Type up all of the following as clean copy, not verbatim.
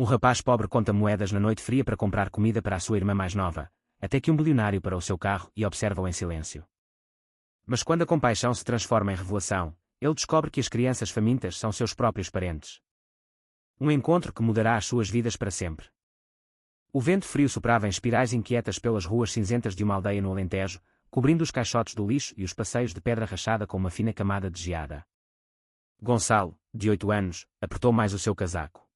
Um rapaz pobre conta moedas na noite fria para comprar comida para a sua irmã mais nova, até que um bilionário para o seu carro e observa-o em silêncio. Mas quando a compaixão se transforma em revelação, ele descobre que as crianças famintas são seus próprios parentes. Um encontro que mudará as suas vidas para sempre. O vento frio soprava em espirais inquietas pelas ruas cinzentas de uma aldeia no Alentejo, cobrindo os caixotes do lixo e os passeios de pedra rachada com uma fina camada de geada. Gonçalo, de 8 anos, apertou mais o seu casaco.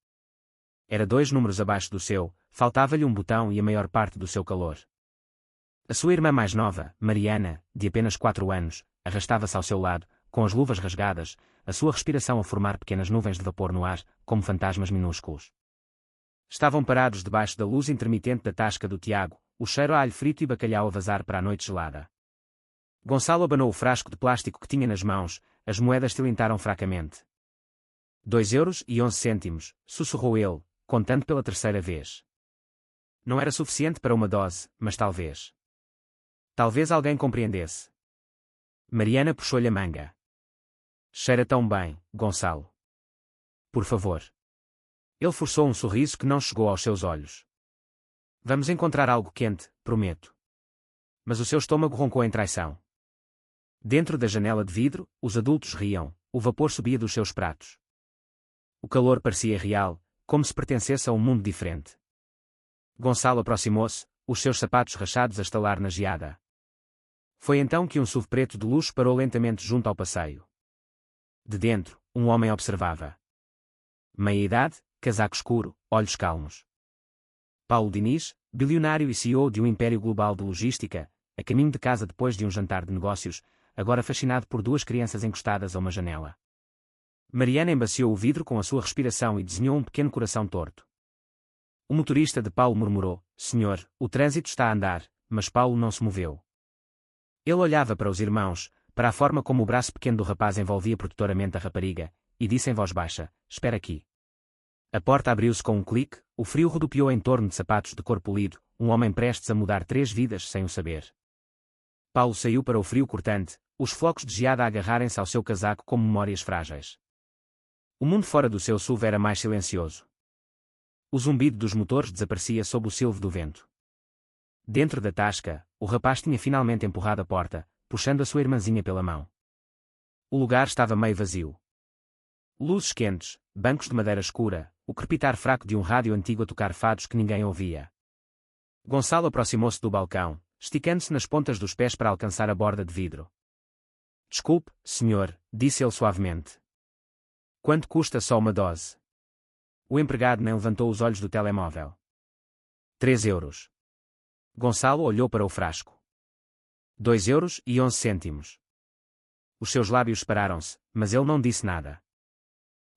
Era 2 números abaixo do seu, faltava-lhe um botão e a maior parte do seu calor. A sua irmã mais nova, Mariana, de apenas 4 anos, arrastava-se ao seu lado, com as luvas rasgadas, a sua respiração a formar pequenas nuvens de vapor no ar, como fantasmas minúsculos. Estavam parados debaixo da luz intermitente da tasca do Tiago, o cheiro a alho frito e bacalhau a vazar para a noite gelada. Gonçalo abanou o frasco de plástico que tinha nas mãos, as moedas tilintaram fracamente. 2,11 €, sussurrou ele, contando pela terceira vez. Não era suficiente para uma dose, mas talvez. Talvez alguém compreendesse. Mariana puxou-lhe a manga. Cheira tão bem, Gonçalo. Por favor. Ele forçou um sorriso que não chegou aos seus olhos. Vamos encontrar algo quente, prometo. Mas o seu estômago roncou em traição. Dentro da janela de vidro, os adultos riam, o vapor subia dos seus pratos. O calor parecia real, como se pertencesse a um mundo diferente. Gonçalo aproximou-se, os seus sapatos rachados a estalar na geada. Foi então que um SUV preto de luxo parou lentamente junto ao passeio. De dentro, um homem observava. Meia-idade, casaco escuro, olhos calmos. Paulo Diniz, bilionário e CEO de um império global de logística, a caminho de casa depois de um jantar de negócios, agora fascinado por 2 crianças encostadas a uma janela. Mariana embaciou o vidro com a sua respiração e desenhou um pequeno coração torto. O motorista de Paulo murmurou: Senhor, o trânsito está a andar, mas Paulo não se moveu. Ele olhava para os irmãos, para a forma como o braço pequeno do rapaz envolvia protetoramente a rapariga, e disse em voz baixa: Espera aqui. A porta abriu-se com um clique, o frio rodopiou em torno de sapatos de cor polido, um homem prestes a mudar 3 vidas sem o saber. Paulo saiu para o frio cortante, os flocos de geada a agarrarem-se ao seu casaco como memórias frágeis. O mundo fora do seu SUV era mais silencioso. O zumbido dos motores desaparecia sob o silvo do vento. Dentro da tasca, o rapaz tinha finalmente empurrado a porta, puxando a sua irmãzinha pela mão. O lugar estava meio vazio. Luzes quentes, bancos de madeira escura, o crepitar fraco de um rádio antigo a tocar fados que ninguém ouvia. Gonçalo aproximou-se do balcão, esticando-se nas pontas dos pés para alcançar a borda de vidro. Desculpe, senhor, disse ele suavemente. Quanto custa só uma dose? O empregado nem levantou os olhos do telemóvel. 3 €. Gonçalo olhou para o frasco. 2,11 €. Os seus lábios pararam-se, mas ele não disse nada.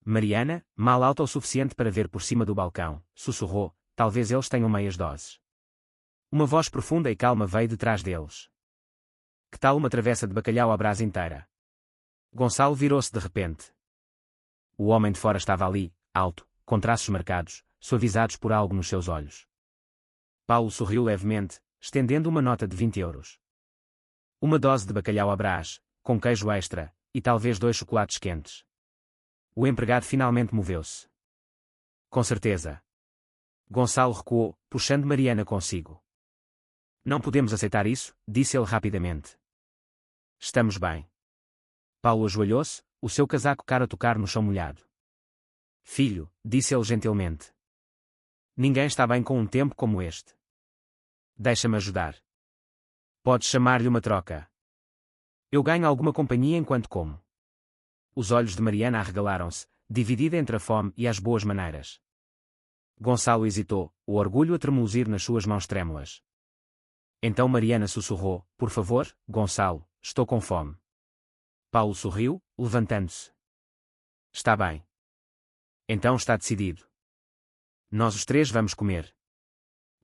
Mariana, mal alta o suficiente para ver por cima do balcão, sussurrou: talvez eles tenham meias doses. Uma voz profunda e calma veio de trás deles. Que tal uma travessa de bacalhau à brasa inteira? Gonçalo virou-se de repente. O homem de fora estava ali, alto, com traços marcados, suavizados por algo nos seus olhos. Paulo sorriu levemente, estendendo uma nota de 20 €. Uma dose de bacalhau à brás, com queijo extra, e talvez 2 chocolates quentes. O empregado finalmente moveu-se. Com certeza. Gonçalo recuou, puxando Mariana consigo. Não podemos aceitar isso, disse ele rapidamente. Estamos bem. Paulo ajoelhou-se, o seu casaco caro a tocar no chão molhado. Filho, disse ele gentilmente. Ninguém está bem com um tempo como este. Deixa-me ajudar. Podes chamar-lhe uma troca. Eu ganho alguma companhia enquanto como. Os olhos de Mariana arregalaram-se, dividida entre a fome e as boas maneiras. Gonçalo hesitou, o orgulho a tremuluzir nas suas mãos trêmulas. Então Mariana sussurrou: por favor, Gonçalo, estou com fome. Paulo sorriu, levantando-se. Está bem. Então está decidido. Nós os 3 vamos comer.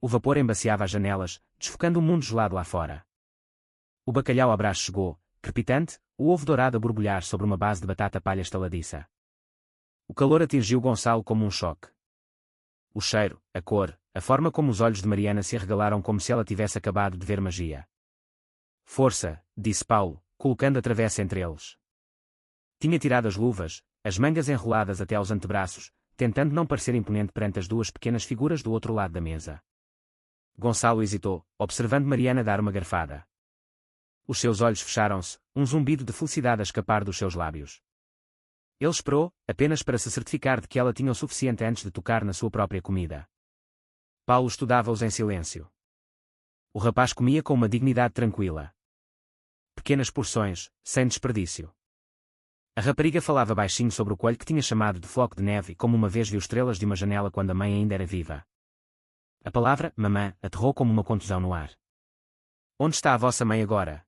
O vapor embaciava as janelas, desfocando o mundo gelado lá fora. O bacalhau à brás chegou, crepitante, o ovo dourado a borbulhar sobre uma base de batata palha estaladiça. O calor atingiu Gonçalo como um choque. O cheiro, a cor, a forma como os olhos de Mariana se arregalaram como se ela tivesse acabado de ver magia. Força, disse Paulo, colocando a travessa entre eles. Tinha tirado as luvas, as mangas enroladas até aos antebraços, tentando não parecer imponente perante as duas pequenas figuras do outro lado da mesa. Gonçalo hesitou, observando Mariana dar uma garfada. Os seus olhos fecharam-se, um zumbido de felicidade a escapar dos seus lábios. Ele esperou, apenas para se certificar de que ela tinha o suficiente antes de tocar na sua própria comida. Paulo estudava-os em silêncio. O rapaz comia com uma dignidade tranquila. Pequenas porções, sem desperdício. A rapariga falava baixinho sobre o coelho que tinha chamado de floco de neve e como uma vez viu estrelas de uma janela quando a mãe ainda era viva. A palavra, mamã, aterrou como uma contusão no ar. Onde está a vossa mãe agora?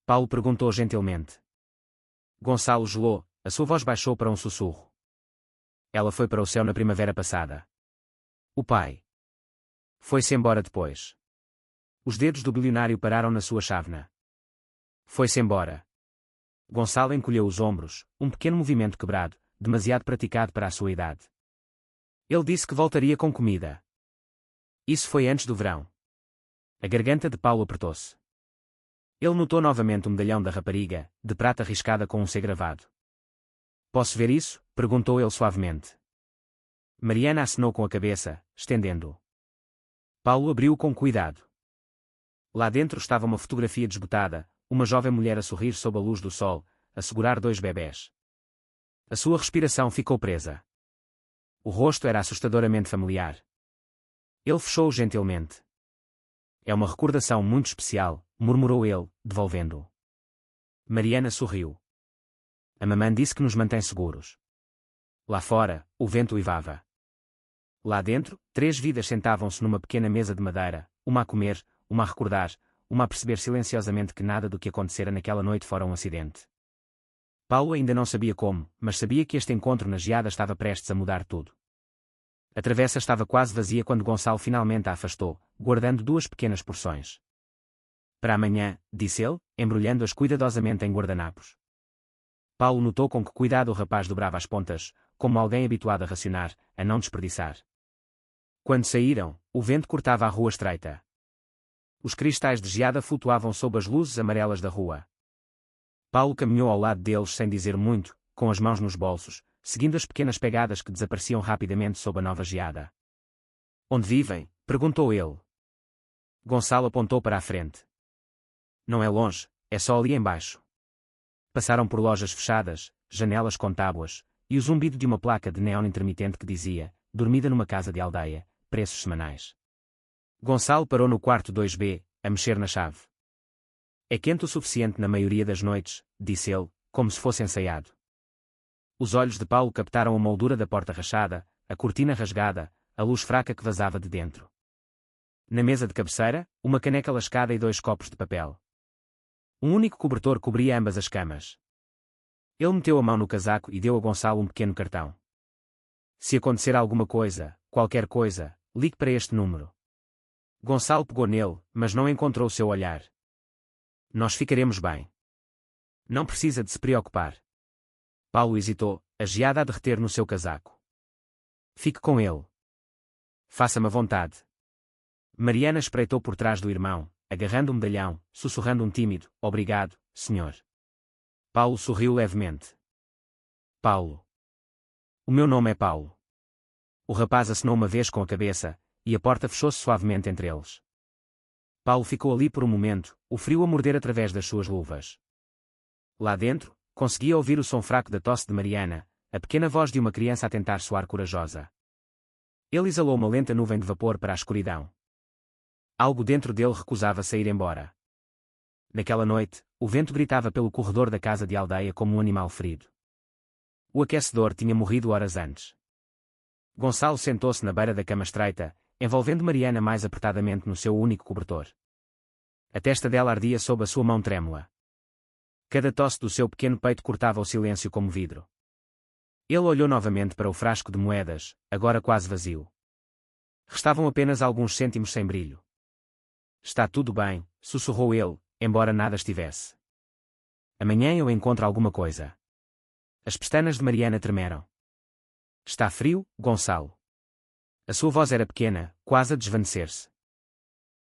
Paulo perguntou gentilmente. Gonçalo gelou, a sua voz baixou para um sussurro. Ela foi para o céu na primavera passada. O pai foi-se embora depois. Os dedos do bilionário pararam na sua chávena. Foi-se embora. Gonçalo encolheu os ombros, um pequeno movimento quebrado, demasiado praticado para a sua idade. Ele disse que voltaria com comida. Isso foi antes do verão. A garganta de Paulo apertou-se. Ele notou novamente o medalhão da rapariga, de prata riscada com um C gravado. Posso ver isso? Perguntou ele suavemente. Mariana acenou com a cabeça, estendendo-o. Paulo abriu-o com cuidado. Lá dentro estava uma fotografia desbotada, uma jovem mulher a sorrir sob a luz do sol, a segurar dois bebés. A sua respiração ficou presa. O rosto era assustadoramente familiar. Ele fechou-o gentilmente. É uma recordação muito especial, murmurou ele, devolvendo-o. Mariana sorriu. A mamã disse que nos mantém seguros. Lá fora, o vento uivava. Lá dentro, 3 vidas sentavam-se numa pequena mesa de madeira, uma a comer, uma a recordar, uma a perceber silenciosamente que nada do que acontecera naquela noite fora um acidente. Paulo ainda não sabia como, mas sabia que este encontro na geada estava prestes a mudar tudo. A travessa estava quase vazia quando Gonçalo finalmente a afastou, guardando 2 pequenas porções. Para amanhã, disse ele, embrulhando-as cuidadosamente em guardanapos. Paulo notou com que cuidado o rapaz dobrava as pontas, como alguém habituado a racionar, a não desperdiçar. Quando saíram, o vento cortava a rua estreita. Os cristais de geada flutuavam sob as luzes amarelas da rua. Paulo caminhou ao lado deles sem dizer muito, com as mãos nos bolsos, seguindo as pequenas pegadas que desapareciam rapidamente sob a nova geada. Onde vivem? Perguntou ele. Gonçalo apontou para a frente. Não é longe, é só ali embaixo. Passaram por lojas fechadas, janelas com tábuas, e o zumbido de uma placa de neon intermitente que dizia, dormida numa casa de aldeia, preços semanais. Gonçalo parou no quarto 2B, a mexer na chave. É quente o suficiente na maioria das noites, disse ele, como se fosse ensaiado. Os olhos de Paulo captaram a moldura da porta rachada, a cortina rasgada, a luz fraca que vazava de dentro. Na mesa de cabeceira, uma caneca lascada e 2 copos de papel. Um único cobertor cobria ambas as camas. Ele meteu a mão no casaco e deu a Gonçalo um pequeno cartão. Se acontecer alguma coisa, qualquer coisa, ligue para este número. Gonçalo pegou nele, mas não encontrou seu olhar. Nós ficaremos bem. Não precisa de se preocupar. Paulo hesitou, a geada a derreter no seu casaco. Fique com ele. Faça-me à vontade. Mariana espreitou por trás do irmão, agarrando o medalhão, sussurrando um tímido, obrigado, senhor. Paulo sorriu levemente. Paulo. O meu nome é Paulo. O rapaz acenou uma vez com a cabeça, e a porta fechou-se suavemente entre eles. Paulo ficou ali por um momento, o frio a morder através das suas luvas. Lá dentro, conseguia ouvir o som fraco da tosse de Mariana, a pequena voz de uma criança a tentar soar corajosa. Ele exalou uma lenta nuvem de vapor para a escuridão. Algo dentro dele recusava sair embora. Naquela noite, o vento gritava pelo corredor da casa de aldeia como um animal ferido. O aquecedor tinha morrido horas antes. Gonçalo sentou-se na beira da cama estreita, envolvendo Mariana mais apertadamente no seu único cobertor. A testa dela ardia sob a sua mão trêmula. Cada tosse do seu pequeno peito cortava o silêncio como vidro. Ele olhou novamente para o frasco de moedas, agora quase vazio. Restavam apenas alguns cêntimos sem brilho. Está tudo bem, sussurrou ele, embora nada estivesse. Amanhã eu encontro alguma coisa. As pestanas de Mariana tremeram. Está frio, Gonçalo? A sua voz era pequena, quase a desvanecer-se.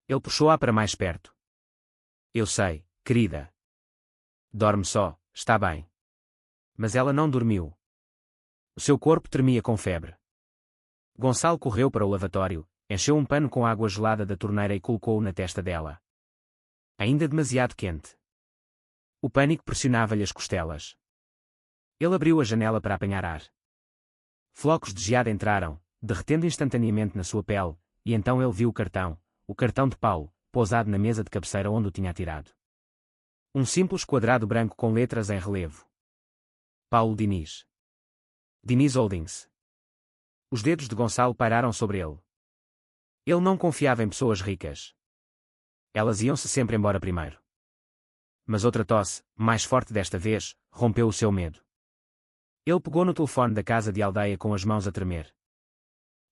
Ele puxou-a para mais perto. Eu sei, querida. Dorme só, está bem. Mas ela não dormiu. O seu corpo tremia com febre. Gonçalo correu para o lavatório, encheu um pano com água gelada da torneira e colocou-o na testa dela. Ainda demasiado quente. O pânico pressionava-lhe as costelas. Ele abriu a janela para apanhar ar. Flocos de geada entraram, derretendo instantaneamente na sua pele, e então ele viu o cartão de Paulo, pousado na mesa de cabeceira onde o tinha atirado. Um simples quadrado branco com letras em relevo. Paulo Diniz. Diniz Holdings. Os dedos de Gonçalo pairaram sobre ele. Ele não confiava em pessoas ricas. Elas iam-se sempre embora primeiro. Mas outra tosse, mais forte desta vez, rompeu o seu medo. Ele pegou no telefone da casa de aldeia com as mãos a tremer.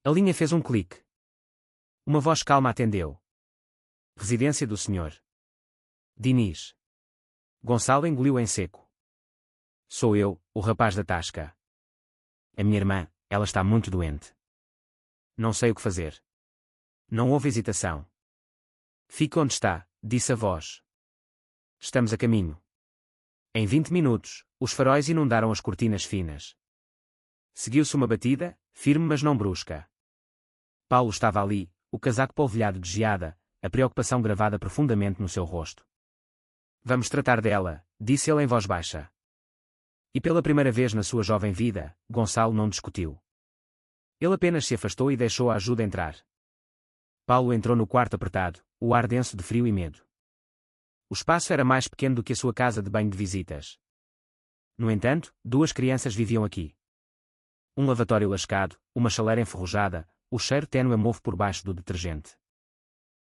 A linha fez um clique. Uma voz calma atendeu. Residência do Sr. Diniz. Gonçalo engoliu em seco. Sou eu, o rapaz da tasca. A minha irmã, ela está muito doente. Não sei o que fazer. Não houve hesitação. Fique onde está, disse a voz. Estamos a caminho. Em 20 minutos, os faróis inundaram as cortinas finas. Seguiu-se uma batida, firme mas não brusca. Paulo estava ali, o casaco polvilhado de geada, a preocupação gravada profundamente no seu rosto. Vamos tratar dela, disse ele em voz baixa. E pela primeira vez na sua jovem vida, Gonçalo não discutiu. Ele apenas se afastou e deixou a ajuda entrar. Paulo entrou no quarto apertado, o ar denso de frio e medo. O espaço era mais pequeno do que a sua casa de banho de visitas. No entanto, duas crianças viviam aqui. Um lavatório lascado, uma chaleira enferrujada, o cheiro ténue a mofo por baixo do detergente.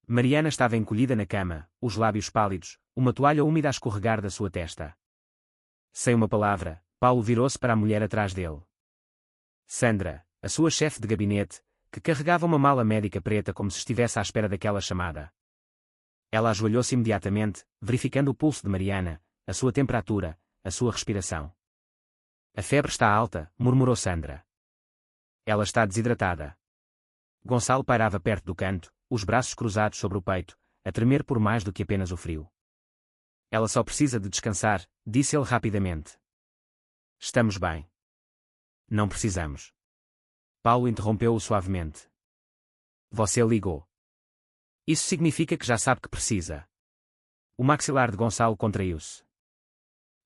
Mariana estava encolhida na cama, os lábios pálidos, uma toalha úmida a escorregar da sua testa. Sem uma palavra, Paulo virou-se para a mulher atrás dele. Sandra, a sua chefe de gabinete, que carregava uma mala médica preta como se estivesse à espera daquela chamada. Ela ajoelhou-se imediatamente, verificando o pulso de Mariana, a sua temperatura, a sua respiração. A febre está alta, murmurou Sandra. Ela está desidratada. Gonçalo pairava perto do canto, os braços cruzados sobre o peito, a tremer por mais do que apenas o frio. Ela só precisa de descansar, disse ele rapidamente. Estamos bem. Não precisamos. Paulo interrompeu-o suavemente. Você ligou. Isso significa que já sabe que precisa. O maxilar de Gonçalo contraiu-se.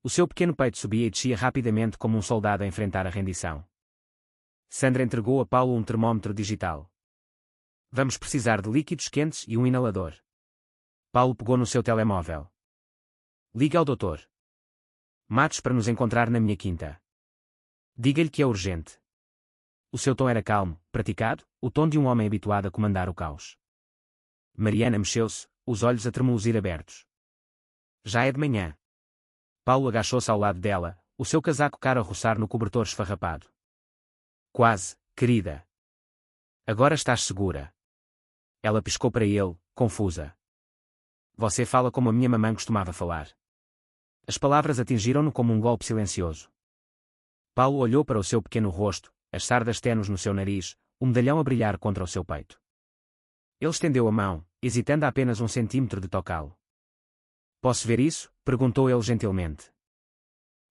O seu pequeno peito subia e descia rapidamente como um soldado a enfrentar a rendição. Sandra entregou a Paulo um termômetro digital. Vamos precisar de líquidos quentes e um inalador. Paulo pegou no seu telemóvel. Ligue ao doutor Matos para nos encontrar na minha quinta. Diga-lhe que é urgente. O seu tom era calmo, praticado, o tom de um homem habituado a comandar o caos. Mariana mexeu-se, os olhos a tremuluzir abertos. Já é de manhã. Paulo agachou-se ao lado dela, o seu casaco caro a roçar no cobertor esfarrapado. Quase, querida. Agora estás segura. Ela piscou para ele, confusa. Você fala como a minha mamãe costumava falar. As palavras atingiram-no como um golpe silencioso. Paulo olhou para o seu pequeno rosto, as sardas tenues no seu nariz, o medalhão a brilhar contra o seu peito. Ele estendeu a mão, hesitando a apenas 1 centímetro de tocá-lo. Posso ver isso? Perguntou ele gentilmente.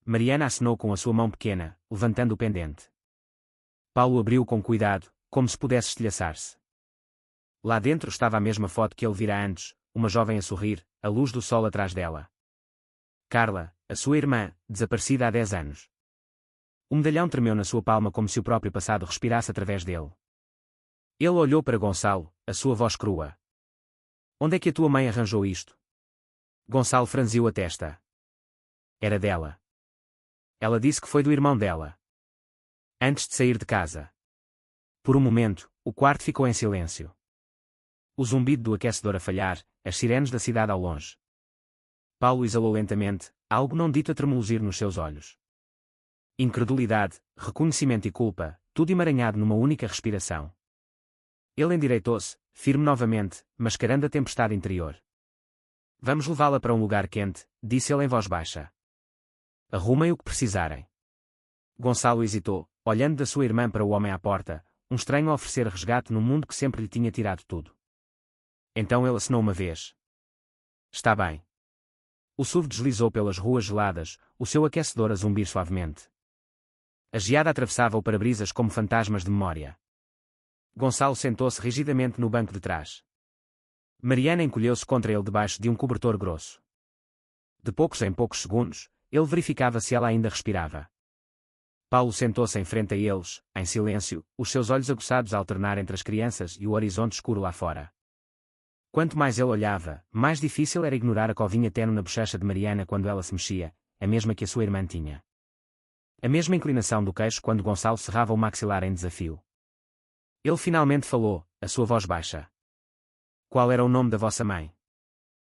Mariana acenou com a sua mão pequena, levantando o pendente. Paulo abriu com cuidado, como se pudesse estilhaçar-se. Lá dentro estava a mesma foto que ele vira antes, uma jovem a sorrir, a luz do sol atrás dela. Carla, a sua irmã, desaparecida há 10 anos. O medalhão tremeu na sua palma como se o próprio passado respirasse através dele. Ele olhou para Gonçalo, a sua voz crua. Onde é que a tua mãe arranjou isto? Gonçalo franziu a testa. Era dela. Ela disse que foi do irmão dela. Antes de sair de casa. Por um momento, o quarto ficou em silêncio. O zumbido do aquecedor a falhar, as sirenes da cidade ao longe. Paulo exalou lentamente, algo não dito a tremuluzir nos seus olhos. Incredulidade, reconhecimento e culpa, tudo emaranhado numa única respiração. Ele endireitou-se, firme novamente, mascarando a tempestade interior. Vamos levá-la para um lugar quente, disse ele em voz baixa. Arrumem o que precisarem. Gonçalo hesitou, olhando da sua irmã para o homem à porta, um estranho a oferecer resgate num mundo que sempre lhe tinha tirado tudo. Então ele acenou uma vez. Está bem. O SUV deslizou pelas ruas geladas, o seu aquecedor a zumbir suavemente. A geada atravessava o para-brisas como fantasmas de memória. Gonçalo sentou-se rigidamente no banco de trás. Mariana encolheu-se contra ele debaixo de um cobertor grosso. De poucos em poucos segundos, ele verificava se ela ainda respirava. Paulo sentou-se em frente a eles, em silêncio, os seus olhos aguçados a alternar entre as crianças e o horizonte escuro lá fora. Quanto mais ele olhava, mais difícil era ignorar a covinha tênue na bochecha de Mariana quando ela se mexia, a mesma que a sua irmã tinha. A mesma inclinação do queixo quando Gonçalo cerrava o maxilar em desafio. Ele finalmente falou, a sua voz baixa. Qual era o nome da vossa mãe?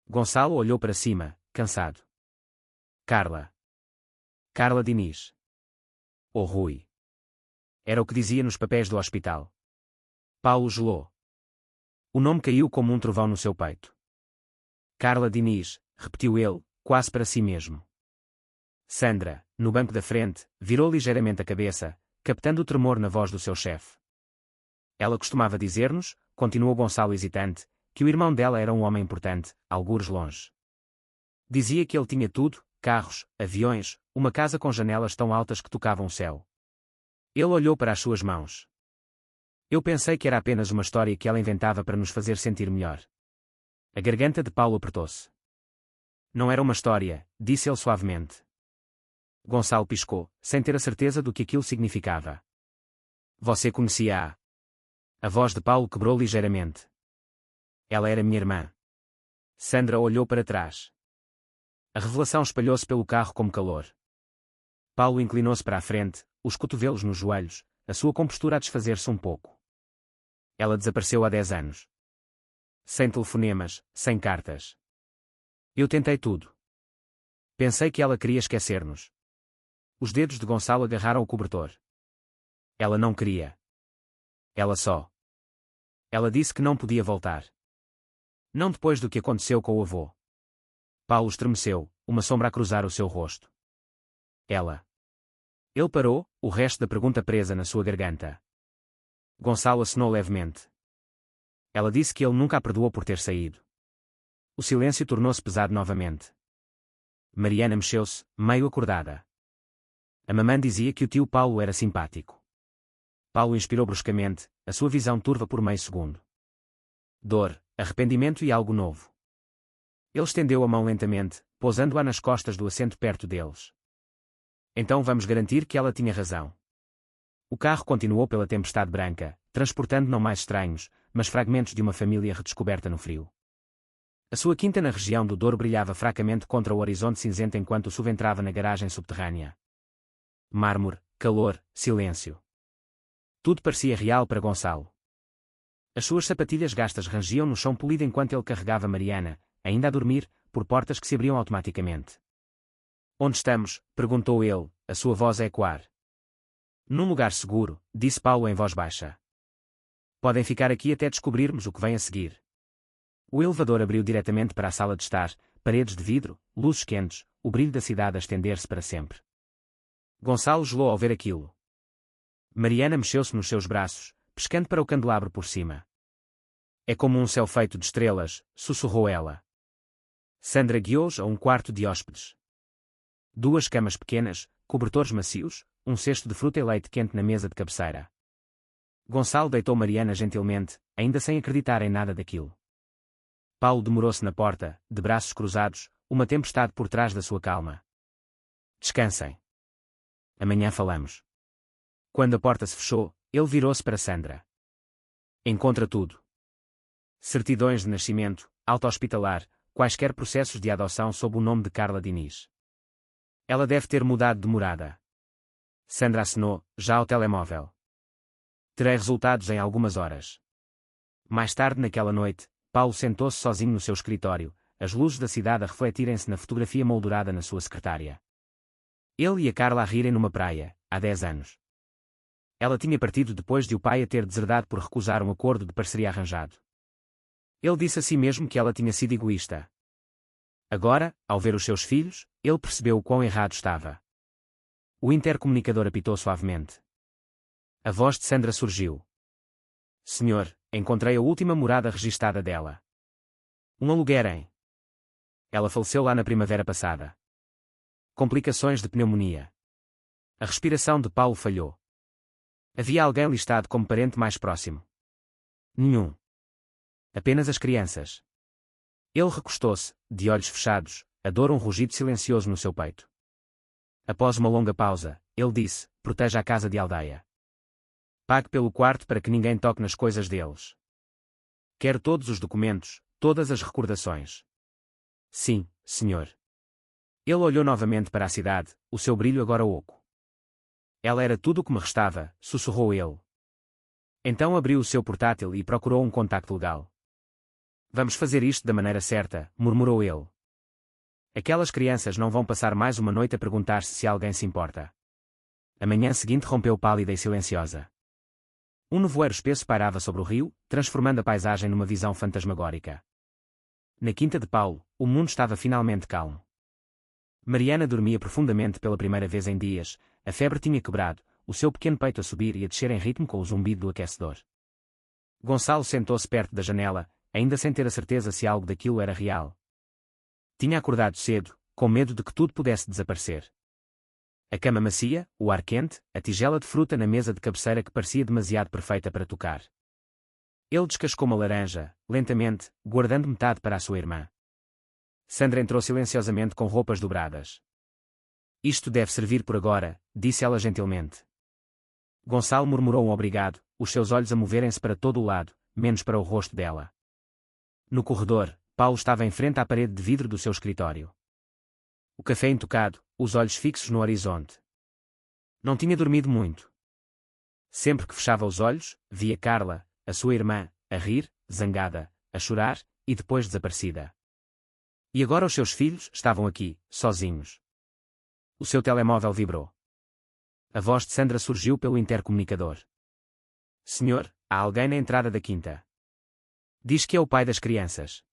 Gonçalo olhou para cima, cansado. Carla. Carla Diniz. Ou Rui. Era o que dizia nos papéis do hospital. Paulo gelou. O nome caiu como um trovão no seu peito. Carla Diniz, repetiu ele, quase para si mesmo. Sandra, no banco da frente, virou ligeiramente a cabeça, captando o tremor na voz do seu chefe. Ela costumava dizer-nos, continuou Gonçalo hesitante, que o irmão dela era um homem importante, algures longe. Dizia que ele tinha tudo, carros, aviões, uma casa com janelas tão altas que tocavam o céu. Ele olhou para as suas mãos. Eu pensei que era apenas uma história que ela inventava para nos fazer sentir melhor. A garganta de Paulo apertou-se. Não era uma história, disse ele suavemente. Gonçalo piscou, sem ter a certeza do que aquilo significava. Você conhecia-a? A voz de Paulo quebrou ligeiramente. Ela era minha irmã. Sandra olhou para trás. A revelação espalhou-se pelo carro como calor. Paulo inclinou-se para a frente, os cotovelos nos joelhos, a sua compostura a desfazer-se um pouco. Ela desapareceu há 10 anos. Sem telefonemas, sem cartas. Eu tentei tudo. Pensei que ela queria esquecer-nos. Os dedos de Gonçalo agarraram o cobertor. Ela não queria. Ela só. Ela disse que não podia voltar. Não depois do que aconteceu com o avô. Paulo estremeceu, uma sombra a cruzar o seu rosto. Ela. Ele parou, o resto da pergunta presa na sua garganta. Gonçalo acenou levemente. Ela disse que ele nunca a perdoou por ter saído. O silêncio tornou-se pesado novamente. Mariana mexeu-se, meio acordada. A mamã dizia que o tio Paulo era simpático. Paulo inspirou bruscamente, a sua visão turva por meio segundo. Dor, arrependimento e algo novo. Ele estendeu a mão lentamente, pousando-a nas costas do assento perto deles. Então vamos garantir que ela tinha razão. O carro continuou pela tempestade branca, transportando não mais estranhos, mas fragmentos de uma família redescoberta no frio. A sua quinta na região do Douro brilhava fracamente contra o horizonte cinzento enquanto subentrava na garagem subterrânea. Mármore, calor, silêncio. Tudo parecia real para Gonçalo. As suas sapatilhas gastas rangiam no chão polido enquanto ele carregava Mariana, ainda a dormir, por portas que se abriam automaticamente. Onde estamos? Perguntou ele, a sua voz a ecoar. Num lugar seguro, disse Paulo em voz baixa. Podem ficar aqui até descobrirmos o que vem a seguir. O elevador abriu diretamente para a sala de estar, paredes de vidro, luzes quentes, o brilho da cidade a estender-se para sempre. Gonçalo gelou ao ver aquilo. Mariana mexeu-se nos seus braços, pescando para o candelabro por cima. É como um céu feito de estrelas, sussurrou ela. Sandra guiou-os a um quarto de hóspedes. 2 camas pequenas, cobertores macios, um cesto de fruta e leite quente na mesa de cabeceira. Gonçalo deitou Mariana gentilmente, ainda sem acreditar em nada daquilo. Paulo demorou-se na porta, de braços cruzados, uma tempestade por trás da sua calma. Descansem. Amanhã falamos. Quando a porta se fechou, ele virou-se para Sandra. Encontra tudo. Certidões de nascimento, alta hospitalar, quaisquer processos de adoção sob o nome de Carla Diniz. Ela deve ter mudado de morada. Sandra acenou, já ao telemóvel. Terei resultados em algumas horas. Mais tarde naquela noite, Paulo sentou-se sozinho no seu escritório, as luzes da cidade a refletirem-se na fotografia moldurada na sua secretária. Ele e a Carla a rirem numa praia, há 10 anos. Ela tinha partido depois de o pai a ter deserdado por recusar um acordo de parceria arranjado. Ele disse a si mesmo que ela tinha sido egoísta. Agora, ao ver os seus filhos, ele percebeu o quão errado estava. O intercomunicador apitou suavemente. A voz de Sandra surgiu. Senhor, encontrei a última morada registada dela. Um aluguer em. Ela faleceu lá na primavera passada. Complicações de pneumonia. A respiração de Paulo falhou. Havia alguém listado como parente mais próximo. Nenhum. Apenas as crianças. Ele recostou-se, de olhos fechados, a dor um rugido silencioso no seu peito. Após uma longa pausa, ele disse: proteja a casa de aldeia. Pague pelo quarto para que ninguém toque nas coisas deles. Quero todos os documentos, todas as recordações. Sim, senhor. Ele olhou novamente para a cidade, o seu brilho agora oco. Ela era tudo o que me restava, sussurrou ele. Então abriu o seu portátil e procurou um contacto legal. Vamos fazer isto da maneira certa, murmurou ele. Aquelas crianças não vão passar mais uma noite a perguntar-se se alguém se importa. A manhã seguinte rompeu pálida e silenciosa. Um nevoeiro espesso pairava sobre o rio, transformando a paisagem numa visão fantasmagórica. Na quinta de Paulo, o mundo estava finalmente calmo. Mariana dormia profundamente pela primeira vez em dias, a febre tinha quebrado, o seu pequeno peito a subir e a descer em ritmo com o zumbido do aquecedor. Gonçalo sentou-se perto da janela, ainda sem ter a certeza se algo daquilo era real. Tinha acordado cedo, com medo de que tudo pudesse desaparecer. A cama macia, o ar quente, a tigela de fruta na mesa de cabeceira que parecia demasiado perfeita para tocar. Ele descascou uma laranja, lentamente, guardando metade para a sua irmã. Sandra entrou silenciosamente com roupas dobradas. Isto deve servir por agora, disse ela gentilmente. Gonçalo murmurou um obrigado, os seus olhos a moverem-se para todo o lado, menos para o rosto dela. No corredor, Paulo estava em frente à parede de vidro do seu escritório. O café intocado, os olhos fixos no horizonte. Não tinha dormido muito. Sempre que fechava os olhos, via Carla, a sua irmã, a rir, zangada, a chorar, e depois desaparecida. E agora os seus filhos estavam aqui, sozinhos. O seu telemóvel vibrou. A voz de Sandra surgiu pelo intercomunicador. Senhor, há alguém na entrada da quinta. Diz que é o pai das crianças.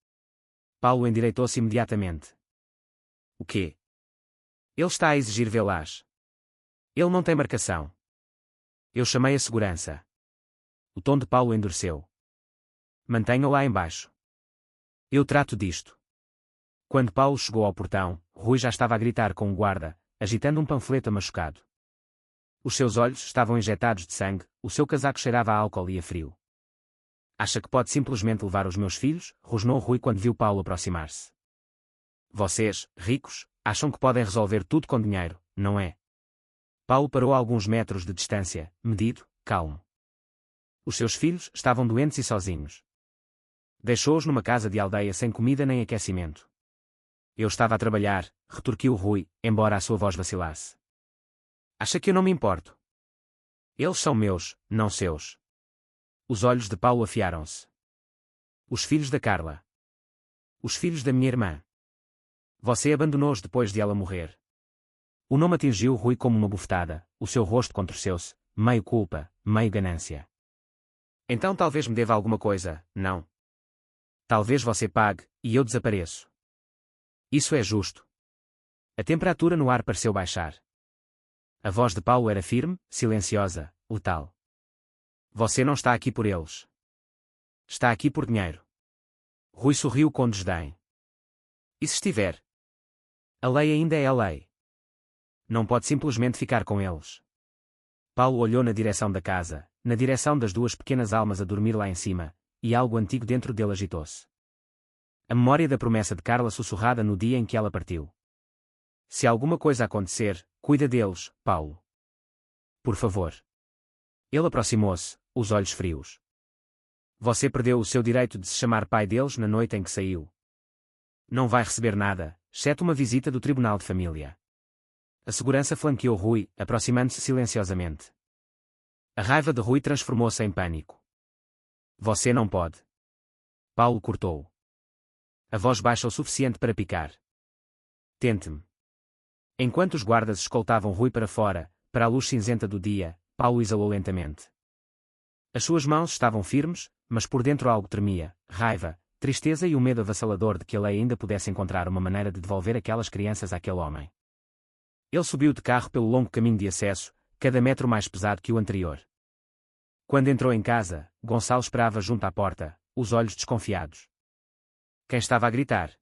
Paulo endireitou-se imediatamente. O quê? Ele está a exigir vê-las. Ele não tem marcação. Eu chamei a segurança. O tom de Paulo endureceu. Mantenha-o lá embaixo. Eu trato disto. Quando Paulo chegou ao portão, Rui já estava a gritar com o guarda, agitando um panfleto machucado. Os seus olhos estavam injetados de sangue, o seu casaco cheirava a álcool e a frio. Acha que pode simplesmente levar os meus filhos? Rosnou Rui quando viu Paulo aproximar-se. Vocês, ricos, acham que podem resolver tudo com dinheiro, não é? Paulo parou a alguns metros de distância, medido, calmo. Os seus filhos estavam doentes e sozinhos. Deixou-os numa casa de aldeia sem comida nem aquecimento. Eu estava a trabalhar, retorquiu Rui, embora a sua voz vacilasse. Acha que eu não me importo? Eles são meus, não seus. Os olhos de Paulo afiaram-se. Os filhos da Carla. Os filhos da minha irmã. Você abandonou-os depois de ela morrer. O nome atingiu Rui como uma bufetada, o seu rosto contorceu-se, meio culpa, meio ganância. Então talvez me deva alguma coisa, não? Talvez você pague, e eu desapareço. Isso é justo. A temperatura no ar pareceu baixar. A voz de Paulo era firme, silenciosa, letal. Você não está aqui por eles. Está aqui por dinheiro. Rui sorriu com desdém. E se estiver? A lei ainda é a lei. Não pode simplesmente ficar com eles. Paulo olhou na direção da casa, na direção das duas pequenas almas a dormir lá em cima, e algo antigo dentro dele agitou-se. A memória da promessa de Carla sussurrada no dia em que ela partiu. Se alguma coisa acontecer, cuida deles, Paulo. Por favor. Ele aproximou-se, os olhos frios. Você perdeu o seu direito de se chamar pai deles na noite em que saiu. Não vai receber nada, exceto uma visita do Tribunal de Família. A segurança flanqueou Rui, aproximando-se silenciosamente. A raiva de Rui transformou-se em pânico. Você não pode. Paulo cortou. A voz baixa o suficiente para picar. Tente-me. Enquanto os guardas escoltavam Rui para fora, para a luz cinzenta do dia, Paulo exalou lentamente. As suas mãos estavam firmes, mas por dentro algo tremia, raiva, tristeza e o medo avassalador de que a lei ainda pudesse encontrar uma maneira de devolver aquelas crianças àquele homem. Ele subiu de carro pelo longo caminho de acesso, cada metro mais pesado que o anterior. Quando entrou em casa, Gonçalo esperava junto à porta, os olhos desconfiados. Quem estava a gritar?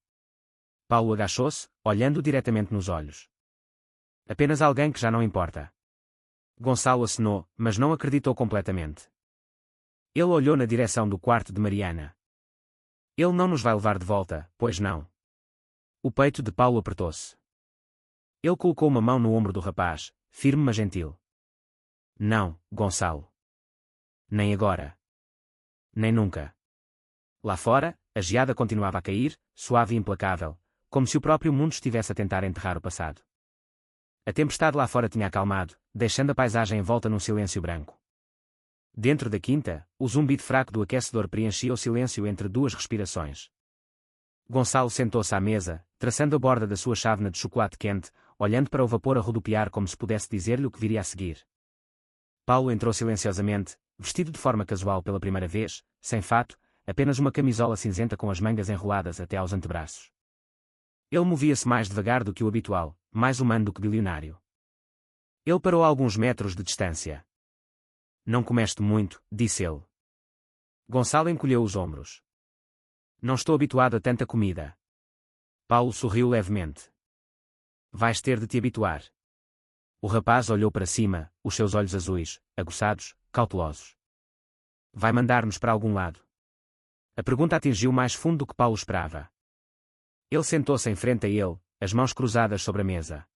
Paulo agachou-se, olhando diretamente nos olhos. Apenas alguém que já não importa. Gonçalo acenou, mas não acreditou completamente. Ele olhou na direção do quarto de Mariana. Ele não nos vai levar de volta, pois não? O peito de Paulo apertou-se. Ele colocou uma mão no ombro do rapaz, firme mas gentil. Não, Gonçalo. Nem agora. Nem nunca. Lá fora, a geada continuava a cair, suave e implacável, como se o próprio mundo estivesse a tentar enterrar o passado. A tempestade lá fora tinha acalmado, deixando a paisagem envolta num silêncio branco. Dentro da quinta, o zumbido fraco do aquecedor preenchia o silêncio entre duas respirações. Gonçalo sentou-se à mesa, traçando a borda da sua chávena de chocolate quente, olhando para o vapor a rodopiar como se pudesse dizer-lhe o que viria a seguir. Paulo entrou silenciosamente, vestido de forma casual pela primeira vez, sem fato, apenas uma camisola cinzenta com as mangas enroladas até aos antebraços. Ele movia-se mais devagar do que o habitual, mais humano do que bilionário. Ele parou a alguns metros de distância. Não comeste muito, disse ele. Gonçalo encolheu os ombros. Não estou habituado a tanta comida. Paulo sorriu levemente. Vais ter de te habituar. O rapaz olhou para cima, os seus olhos azuis, aguçados, cautelosos. Vai mandar-nos para algum lado? A pergunta atingiu mais fundo do que Paulo esperava. Ele sentou-se em frente a ele, as mãos cruzadas sobre a mesa.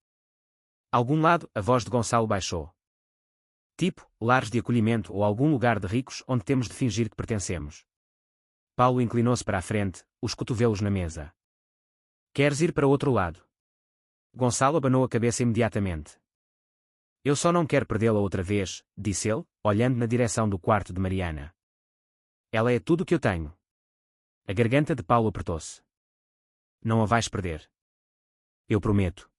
Algum lado, a voz de Gonçalo baixou. Tipo, lares de acolhimento ou algum lugar de ricos onde temos de fingir que pertencemos. Paulo inclinou-se para a frente, os cotovelos na mesa. Queres ir para outro lado? Gonçalo abanou a cabeça imediatamente. Eu só não quero perdê-la outra vez, disse ele, olhando na direção do quarto de Mariana. Ela é tudo o que eu tenho. A garganta de Paulo apertou-se. Não a vais perder. Eu prometo.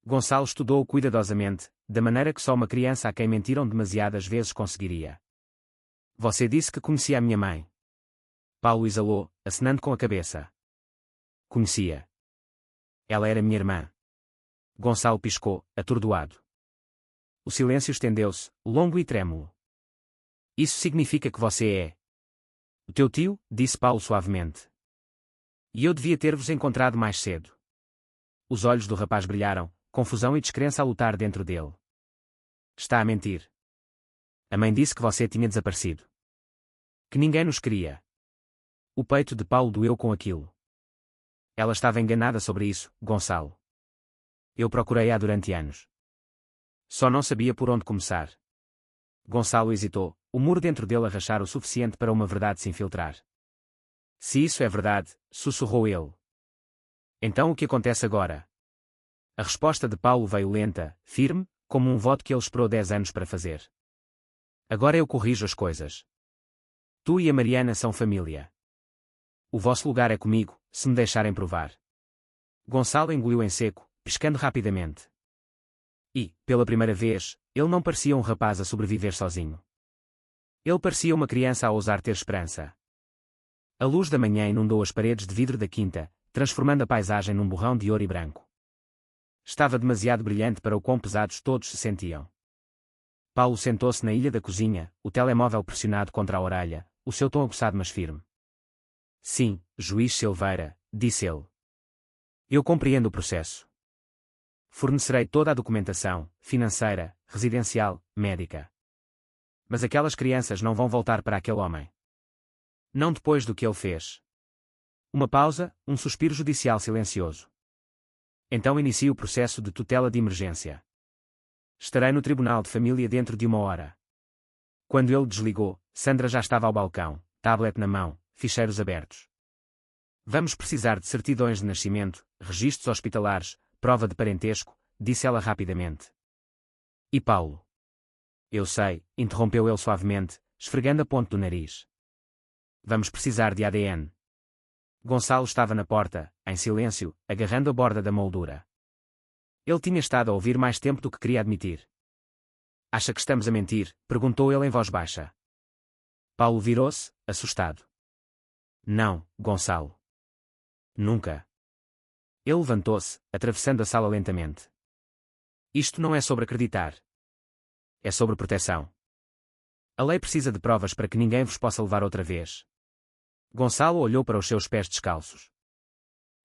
Gonçalo estudou-o cuidadosamente, da maneira que só uma criança a quem mentiram demasiadas vezes conseguiria. Você disse que conhecia a minha mãe. Paulo exalou, acenando com a cabeça. Conhecia. Ela era minha irmã. Gonçalo piscou, atordoado. O silêncio estendeu-se, longo e trêmulo. Isso significa que você é... O teu tio, disse Paulo suavemente. E eu devia ter-vos encontrado mais cedo. Os olhos do rapaz brilharam, confusão e descrença a lutar dentro dele. Está a mentir. A mãe disse que você tinha desaparecido. Que ninguém nos queria. O peito de Paulo doeu com aquilo. Ela estava enganada sobre isso, Gonçalo. Eu procurei-a durante anos. Só não sabia por onde começar. Gonçalo hesitou, o muro dentro dele a rachar o suficiente para uma verdade se infiltrar. Se isso é verdade, sussurrou ele. Então o que acontece agora? A resposta de Paulo veio lenta, firme, como um voto que ele esperou 10 anos para fazer. Agora eu corrijo as coisas. Tu e a Mariana são família. O vosso lugar é comigo, se me deixarem provar. Gonçalo engoliu em seco, piscando rapidamente. E, pela primeira vez, ele não parecia um rapaz a sobreviver sozinho. Ele parecia uma criança a ousar ter esperança. A luz da manhã inundou as paredes de vidro da quinta, transformando a paisagem num borrão de ouro e branco. Estava demasiado brilhante para o quão pesados todos se sentiam. Paulo sentou-se na ilha da cozinha, o telemóvel pressionado contra a orelha, o seu tom aguçado mas firme. Sim, juiz Silveira, disse ele. Eu compreendo o processo. Fornecerei toda a documentação, financeira, residencial, médica. Mas aquelas crianças não vão voltar para aquele homem. Não depois do que ele fez. Uma pausa, um suspiro judicial silencioso. Então inicio o processo de tutela de emergência. Estarei no Tribunal de Família dentro de 1 hora. Quando ele desligou, Sandra já estava ao balcão, tablet na mão, ficheiros abertos. Vamos precisar de certidões de nascimento, registros hospitalares, prova de parentesco, disse ela rapidamente. E Paulo? Eu sei, interrompeu ele suavemente, esfregando a ponte do nariz. Vamos precisar de ADN. Gonçalo estava na porta, em silêncio, agarrando a borda da moldura. Ele tinha estado a ouvir mais tempo do que queria admitir. Acha que estamos a mentir? Perguntou ele em voz baixa. Paulo virou-se, assustado. Não, Gonçalo. Nunca. Ele levantou-se, atravessando a sala lentamente. Isto não é sobre acreditar. É sobre proteção. A lei precisa de provas para que ninguém vos possa levar outra vez. Gonçalo olhou para os seus pés descalços.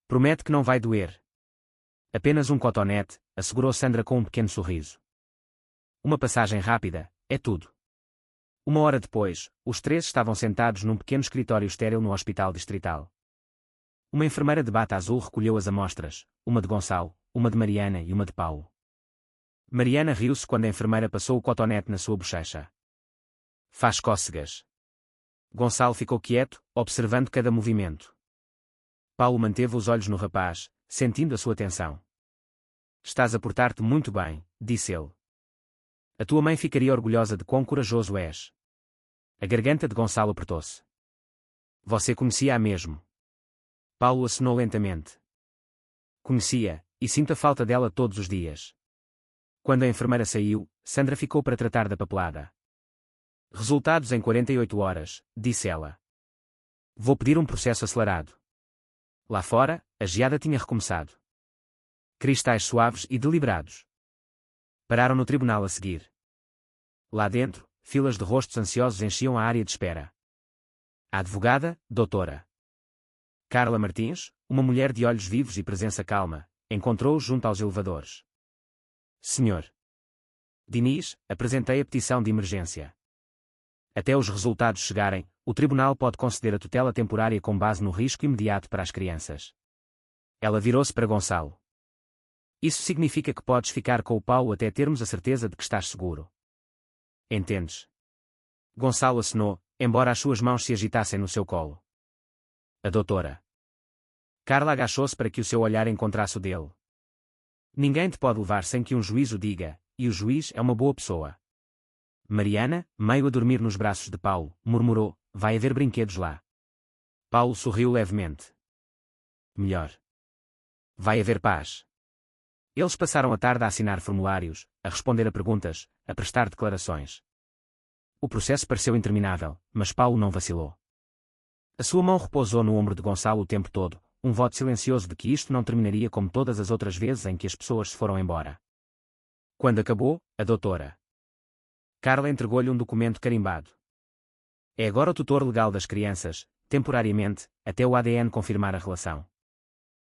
Promete que não vai doer. Apenas um cotonete, assegurou Sandra com um pequeno sorriso. Uma passagem rápida, é tudo. Uma hora depois, os três estavam sentados num pequeno escritório estéril no hospital distrital. Uma enfermeira de bata azul recolheu as amostras, uma de Gonçalo, uma de Mariana e uma de Paulo. Mariana riu-se quando a enfermeira passou o cotonete na sua bochecha. Faz cócegas. Gonçalo ficou quieto, observando cada movimento. Paulo manteve os olhos no rapaz, sentindo a sua atenção. Estás a portar-te muito bem, disse ele. A tua mãe ficaria orgulhosa de quão corajoso és. A garganta de Gonçalo apertou-se. Você conhecia-a mesmo? Paulo acenou lentamente. Conhecia, e sinto a falta dela todos os dias. Quando a enfermeira saiu, Sandra ficou para tratar da papelada. Resultados em 48 horas, disse ela. Vou pedir um processo acelerado. Lá fora, a geada tinha recomeçado. Cristais suaves e deliberados. Pararam no tribunal a seguir. Lá dentro, filas de rostos ansiosos enchiam a área de espera. A advogada, doutora Carla Martins, uma mulher de olhos vivos e presença calma, encontrou-o junto aos elevadores. Senhor Diniz, apresentei a petição de emergência. Até os resultados chegarem, o tribunal pode conceder a tutela temporária com base no risco imediato para as crianças. Ela virou-se para Gonçalo. Isso significa que podes ficar com o Paulo até termos a certeza de que estás seguro. Entendes? Gonçalo acenou, embora as suas mãos se agitassem no seu colo. A doutora Carla agachou-se para que o seu olhar encontrasse o dele. Ninguém te pode levar sem que um juiz o diga, e o juiz é uma boa pessoa. Mariana, meio a dormir nos braços de Paulo, murmurou, vai haver brinquedos lá. Paulo sorriu levemente. Melhor. Vai haver paz. Eles passaram a tarde a assinar formulários, a responder a perguntas, a prestar declarações. O processo pareceu interminável, mas Paulo não vacilou. A sua mão repousou no ombro de Gonçalo o tempo todo, um voto silencioso de que isto não terminaria como todas as outras vezes em que as pessoas se foram embora. Quando acabou, a doutora Carla entregou-lhe um documento carimbado. É agora o tutor legal das crianças, temporariamente, até o ADN confirmar a relação.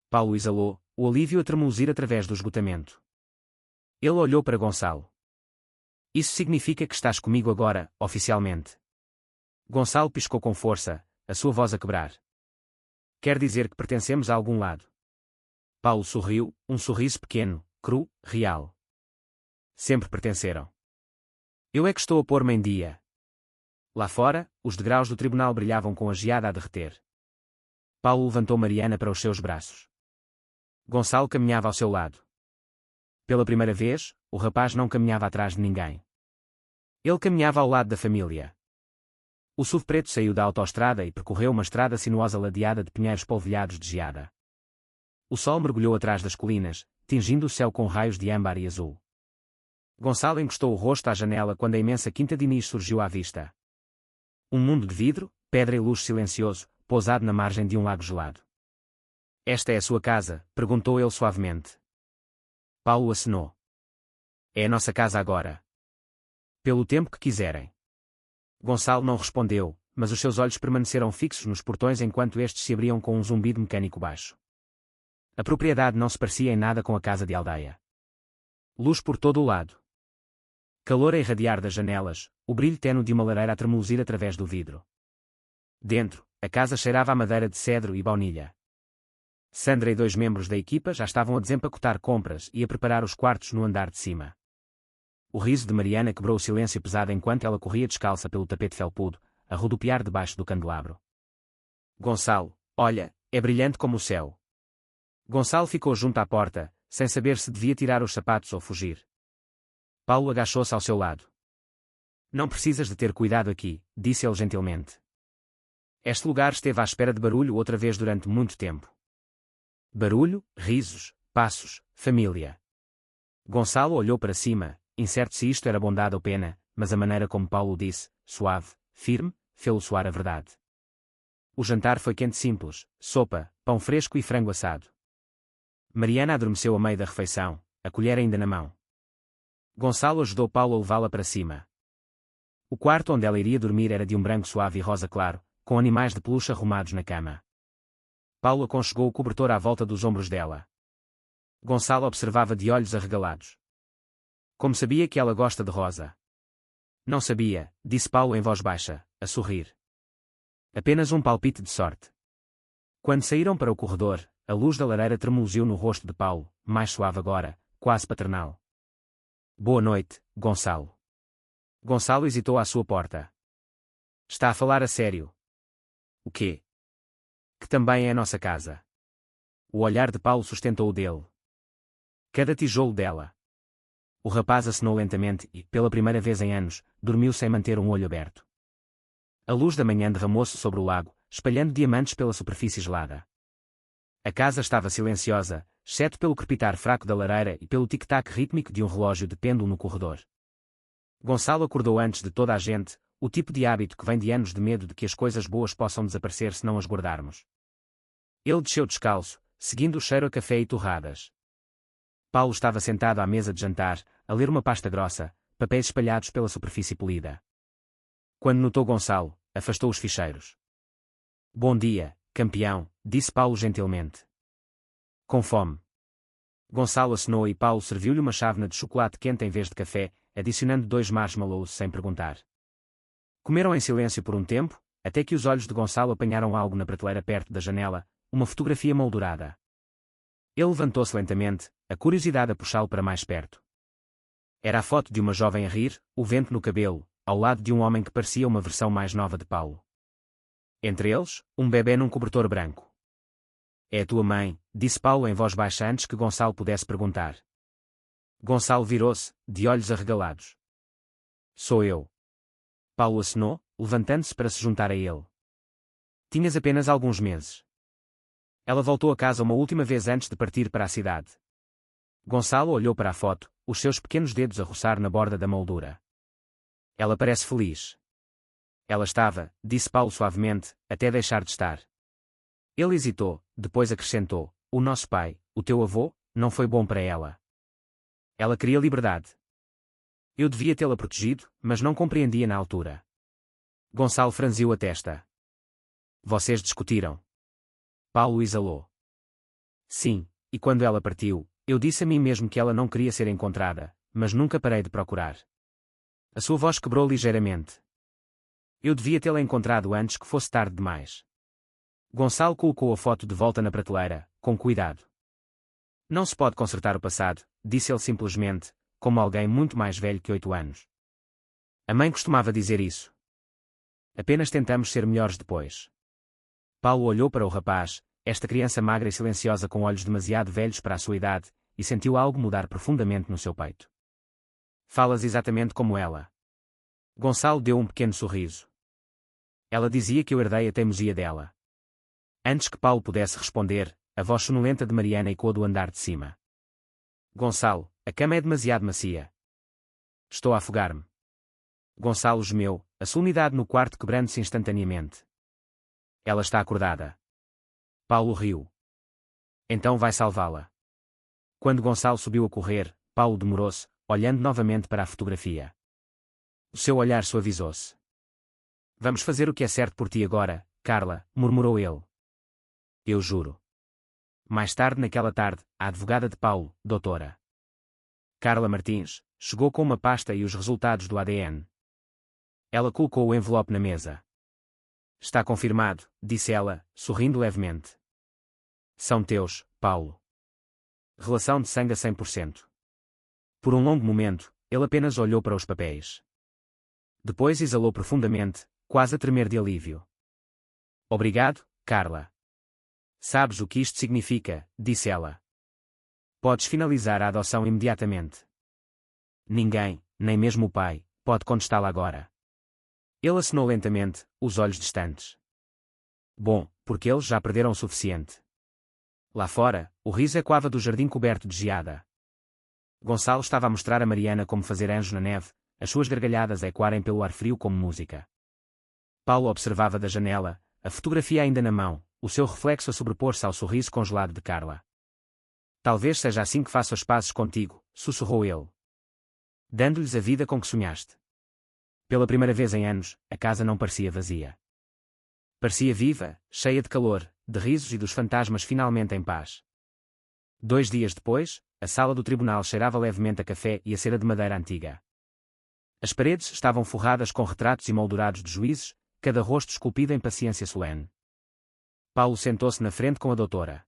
Paulo exalou, o alívio a tremuluzir através do esgotamento. Ele olhou para Gonçalo. Isso significa que estás comigo agora, oficialmente. Gonçalo piscou com força, a sua voz a quebrar. Quer dizer que pertencemos a algum lado. Paulo sorriu, um sorriso pequeno, cru, real. Sempre pertenceram. Eu é que estou a pôr-me em dia. Lá fora, os degraus do tribunal brilhavam com a geada a derreter. Paulo levantou Mariana para os seus braços. Gonçalo caminhava ao seu lado. Pela primeira vez, o rapaz não caminhava atrás de ninguém. Ele caminhava ao lado da família. O SUV preto saiu da autoestrada e percorreu uma estrada sinuosa ladeada de pinheiros polvilhados de geada. O sol mergulhou atrás das colinas, tingindo o céu com raios de âmbar e azul. Gonçalo encostou o rosto à janela quando a imensa Quinta Diniz surgiu à vista. Um mundo de vidro, pedra e luz silencioso, pousado na margem de um lago gelado. Esta é a sua casa? Perguntou ele suavemente. Paulo acenou. É a nossa casa agora. Pelo tempo que quiserem. Gonçalo não respondeu, mas os seus olhos permaneceram fixos nos portões enquanto estes se abriam com um zumbido mecânico baixo. A propriedade não se parecia em nada com a casa de aldeia. Luz por todo o lado. Calor a irradiar das janelas, o brilho tênue de uma lareira a tremuluzir através do vidro. Dentro, a casa cheirava a madeira de cedro e baunilha. Sandra e 2 membros da equipa já estavam a desempacotar compras e a preparar os quartos no andar de cima. O riso de Mariana quebrou o silêncio pesado enquanto ela corria descalça pelo tapete felpudo, a rodopiar debaixo do candelabro. Gonçalo, olha, é brilhante como o céu. Gonçalo ficou junto à porta, sem saber se devia tirar os sapatos ou fugir. Paulo agachou-se ao seu lado. Não precisas de ter cuidado aqui, disse ele gentilmente. Este lugar esteve à espera de barulho outra vez durante muito tempo. Barulho, risos, passos, família. Gonçalo olhou para cima, incerto se isto era bondade ou pena, mas a maneira como Paulo disse, suave, firme, fê-lo soar a verdade. O jantar foi quente simples, sopa, pão fresco e frango assado. Mariana adormeceu a meio da refeição, a colher ainda na mão. Gonçalo ajudou Paulo a levá-la para cima. O quarto onde ela iria dormir era de um branco suave e rosa claro, com animais de peluche arrumados na cama. Paulo aconchegou o cobertor à volta dos ombros dela. Gonçalo observava de olhos arregalados. Como sabia que ela gosta de rosa? Não sabia, disse Paulo em voz baixa, a sorrir. Apenas um palpite de sorte. Quando saíram para o corredor, a luz da lareira tremeluziu no rosto de Paulo, mais suave agora, quase paternal. Boa noite, Gonçalo. Gonçalo hesitou à sua porta. Está a falar a sério? O quê? Que também é a nossa casa. O olhar de Paulo sustentou o dele. Cada tijolo dela. O rapaz acenou lentamente e, pela primeira vez em anos, dormiu sem manter um olho aberto. A luz da manhã derramou-se sobre o lago, espalhando diamantes pela superfície gelada. A casa estava silenciosa, exceto pelo crepitar fraco da lareira e pelo tic-tac rítmico de um relógio de pêndulo no corredor. Gonçalo acordou antes de toda a gente, o tipo de hábito que vem de anos de medo de que as coisas boas possam desaparecer se não as guardarmos. Ele desceu descalço, seguindo o cheiro a café e torradas. Paulo estava sentado à mesa de jantar, a ler uma pasta grossa, papéis espalhados pela superfície polida. Quando notou Gonçalo, afastou os ficheiros. Bom dia, campeão, disse Paulo gentilmente. Com fome. Gonçalo acenou e Paulo serviu-lhe uma chávena de chocolate quente em vez de café, adicionando 2 marshmallows sem perguntar. Comeram em silêncio por um tempo, até que os olhos de Gonçalo apanharam algo na prateleira perto da janela, uma fotografia moldurada. Ele levantou-se lentamente, a curiosidade a puxá-lo para mais perto. Era a foto de uma jovem a rir, o vento no cabelo, ao lado de um homem que parecia uma versão mais nova de Paulo. Entre eles, um bebê num cobertor branco. É a tua mãe, disse Paulo em voz baixa antes que Gonçalo pudesse perguntar. Gonçalo virou-se, de olhos arregalados. Sou eu. Paulo acenou, levantando-se para se juntar a ele. Tinhas apenas alguns meses. Ela voltou a casa uma última vez antes de partir para a cidade. Gonçalo olhou para a foto, os seus pequenos dedos a roçar na borda da moldura. Ela parece feliz. Ela estava, disse Paulo suavemente, até deixar de estar. Ele hesitou, depois acrescentou, o nosso pai, o teu avô, não foi bom para ela. Ela queria liberdade. Eu devia tê-la protegido, mas não compreendia na altura. Gonçalo franziu a testa. Vocês discutiram. Paulo exalou. Sim, e quando ela partiu, eu disse a mim mesmo que ela não queria ser encontrada, mas nunca parei de procurar. A sua voz quebrou ligeiramente. Eu devia tê-la encontrado antes que fosse tarde demais. Gonçalo colocou a foto de volta na prateleira, com cuidado. Não se pode consertar o passado, disse ele simplesmente, como alguém muito mais velho que 8 anos. A mãe costumava dizer isso. Apenas tentamos ser melhores depois. Paulo olhou para o rapaz, esta criança magra e silenciosa com olhos demasiado velhos para a sua idade, e sentiu algo mudar profundamente no seu peito. Falas exatamente como ela. Gonçalo deu um pequeno sorriso. Ela dizia que eu herdei a teimosia dela. Antes que Paulo pudesse responder, a voz sonolenta de Mariana ecoou do andar de cima. Gonçalo, a cama é demasiado macia. Estou a afogar-me. Gonçalo gemeu, a solenidade no quarto quebrando-se instantaneamente. Ela está acordada. Paulo riu. Então vai salvá-la. Quando Gonçalo subiu a correr, Paulo demorou-se, olhando novamente para a fotografia. O seu olhar suavizou-se. Vamos fazer o que é certo por ti agora, Carla, murmurou ele. Eu juro. Mais tarde naquela tarde, a advogada de Paulo, doutora Carla Martins, chegou com uma pasta e os resultados do ADN. Ela colocou o envelope na mesa. Está confirmado, disse ela, sorrindo levemente. São teus, Paulo. Relação de sangue a 100%. Por um longo momento, ele apenas olhou para os papéis. Depois exalou profundamente, quase a tremer de alívio. Obrigado, Carla. Sabes o que isto significa, disse ela. Podes finalizar a adoção imediatamente. Ninguém, nem mesmo o pai, pode contestá-la agora. Ele acenou lentamente, os olhos distantes. Bom, porque eles já perderam o suficiente. Lá fora, o riso ecoava do jardim coberto de geada. Gonçalo estava a mostrar a Mariana como fazer anjos na neve, as suas gargalhadas a ecoarem pelo ar frio como música. Paulo observava da janela, a fotografia ainda na mão, o seu reflexo a sobrepor-se ao sorriso congelado de Carla. Talvez seja assim que faço as pazes contigo, sussurrou ele. Dando-lhes a vida com que sonhaste. Pela primeira vez em anos, a casa não parecia vazia. Parecia viva, cheia de calor, de risos e dos fantasmas finalmente em paz. 2 dias depois, a sala do tribunal cheirava levemente a café e a cera de madeira antiga. As paredes estavam forradas com retratos emoldurados de juízes, cada rosto esculpido em paciência solene. Paulo sentou-se na frente com a doutora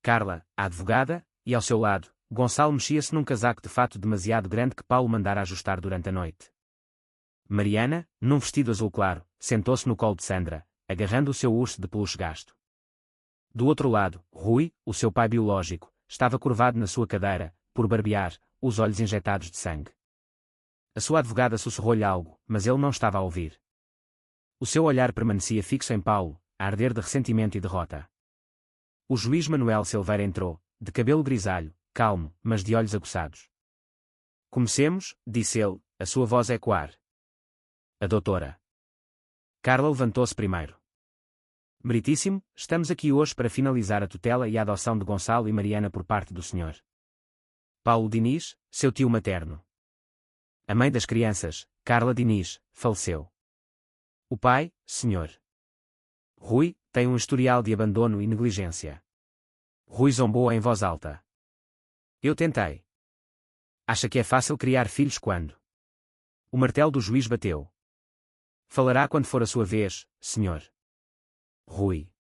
Carla, a advogada, e ao seu lado, Gonçalo mexia-se num casaco de fato demasiado grande que Paulo mandara ajustar durante a noite. Mariana, num vestido azul claro, sentou-se no colo de Sandra, agarrando o seu urso de peluche gasto. Do outro lado, Rui, o seu pai biológico, estava curvado na sua cadeira, por barbear, os olhos injetados de sangue. A sua advogada sussurrou-lhe algo, mas ele não estava a ouvir. O seu olhar permanecia fixo em Paulo, a arder de ressentimento e derrota. O juiz Manuel Silveira entrou, de cabelo grisalho, calmo, mas de olhos aguçados. Comecemos, disse ele, a sua voz a ecoar. A doutora Carla levantou-se primeiro. Meritíssimo, estamos aqui hoje para finalizar a tutela e a adoção de Gonçalo e Mariana por parte do Sr. Paulo Diniz, seu tio materno. A mãe das crianças, Carla Diniz, faleceu. O pai, Sr. Rui, tem um historial de abandono e negligência. Rui zombou em voz alta. Eu tentei. Acha que é fácil criar filhos quando? O martelo do juiz bateu. Falará quando for a sua vez, Sr. Rui.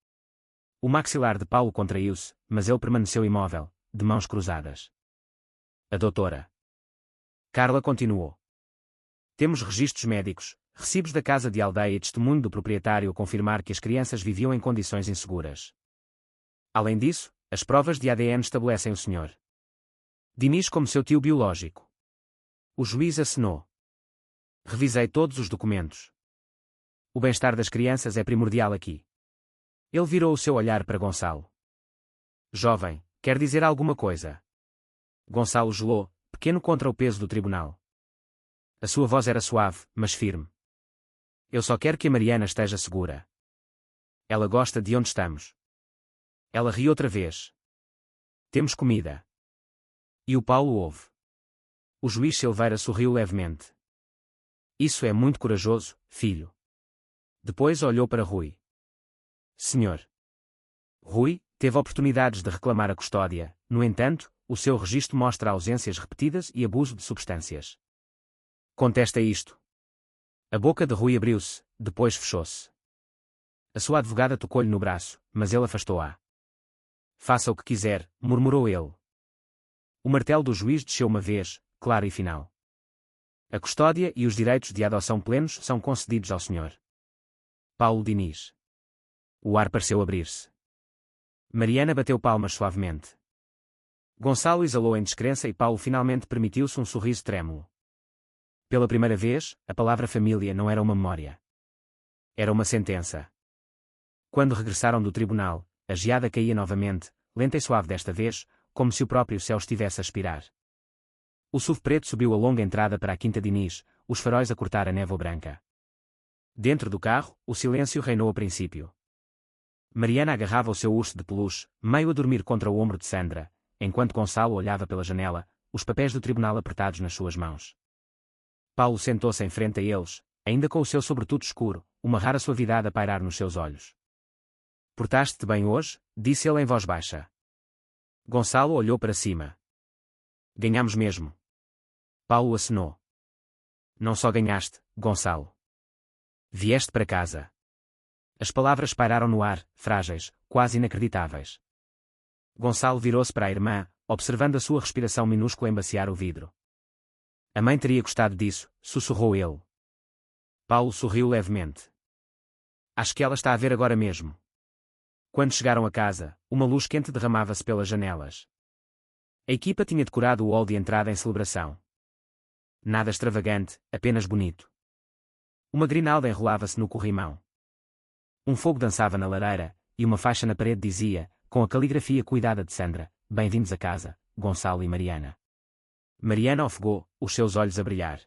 O maxilar de Paulo contraiu-se, mas ele permaneceu imóvel, de mãos cruzadas. A doutora Carla continuou. Temos registros médicos, recibos da casa de aldeia e testemunho do proprietário a confirmar que as crianças viviam em condições inseguras. Além disso, as provas de ADN estabelecem o Sr. Diniz como seu tio biológico. O juiz acenou. Revisei todos os documentos. O bem-estar das crianças é primordial aqui. Ele virou o seu olhar para Gonçalo. Jovem, quer dizer alguma coisa? Gonçalo gelou, pequeno contra o peso do tribunal. A sua voz era suave, mas firme. Eu só quero que a Mariana esteja segura. Ela gosta de onde estamos. Ela riu outra vez. Temos comida. E o Paulo ouve. O juiz Silveira sorriu levemente. Isso é muito corajoso, filho. Depois olhou para Rui. Senhor. Rui teve oportunidades de reclamar a custódia, no entanto, o seu registro mostra ausências repetidas e abuso de substâncias. Contesta isto. A boca de Rui abriu-se, depois fechou-se. A sua advogada tocou-lhe no braço, mas ele afastou-a. Faça o que quiser, murmurou ele. O martelo do juiz desceu uma vez, claro e final. A custódia e os direitos de adoção plenos são concedidos ao Sr. Paulo Diniz. O ar pareceu abrir-se. Mariana bateu palmas suavemente. Gonçalo exalou em descrença e Paulo finalmente permitiu-se um sorriso trêmulo. Pela primeira vez, a palavra família não era uma memória. Era uma sentença. Quando regressaram do tribunal, a geada caía novamente, lenta e suave desta vez, como se o próprio céu estivesse a expirar. O SUV preto subiu a longa entrada para a Quinta Diniz, os faróis a cortar a névoa branca. Dentro do carro, o silêncio reinou a princípio. Mariana agarrava o seu urso de peluche, meio a dormir contra o ombro de Sandra, enquanto Gonçalo olhava pela janela, os papéis do tribunal apertados nas suas mãos. Paulo sentou-se em frente a eles, ainda com o seu sobretudo escuro, uma rara suavidade a pairar nos seus olhos. Portaste-te bem hoje? Disse ele em voz baixa. Gonçalo olhou para cima. Ganhamos mesmo. Paulo acenou. Não só ganhaste, Gonçalo. Vieste para casa. As palavras pairaram no ar, frágeis, quase inacreditáveis. Gonçalo virou-se para a irmã, observando a sua respiração minúscula embaciar o vidro. A mãe teria gostado disso, sussurrou ele. Paulo sorriu levemente. Acho que ela está a ver agora mesmo. Quando chegaram a casa, uma luz quente derramava-se pelas janelas. A equipa tinha decorado o hall de entrada em celebração. Nada extravagante, apenas bonito. Uma grinalda enrolava-se no corrimão. Um fogo dançava na lareira, e uma faixa na parede dizia, com a caligrafia cuidada de Sandra, bem-vindos a casa, Gonçalo e Mariana. Mariana ofegou, os seus olhos a brilhar.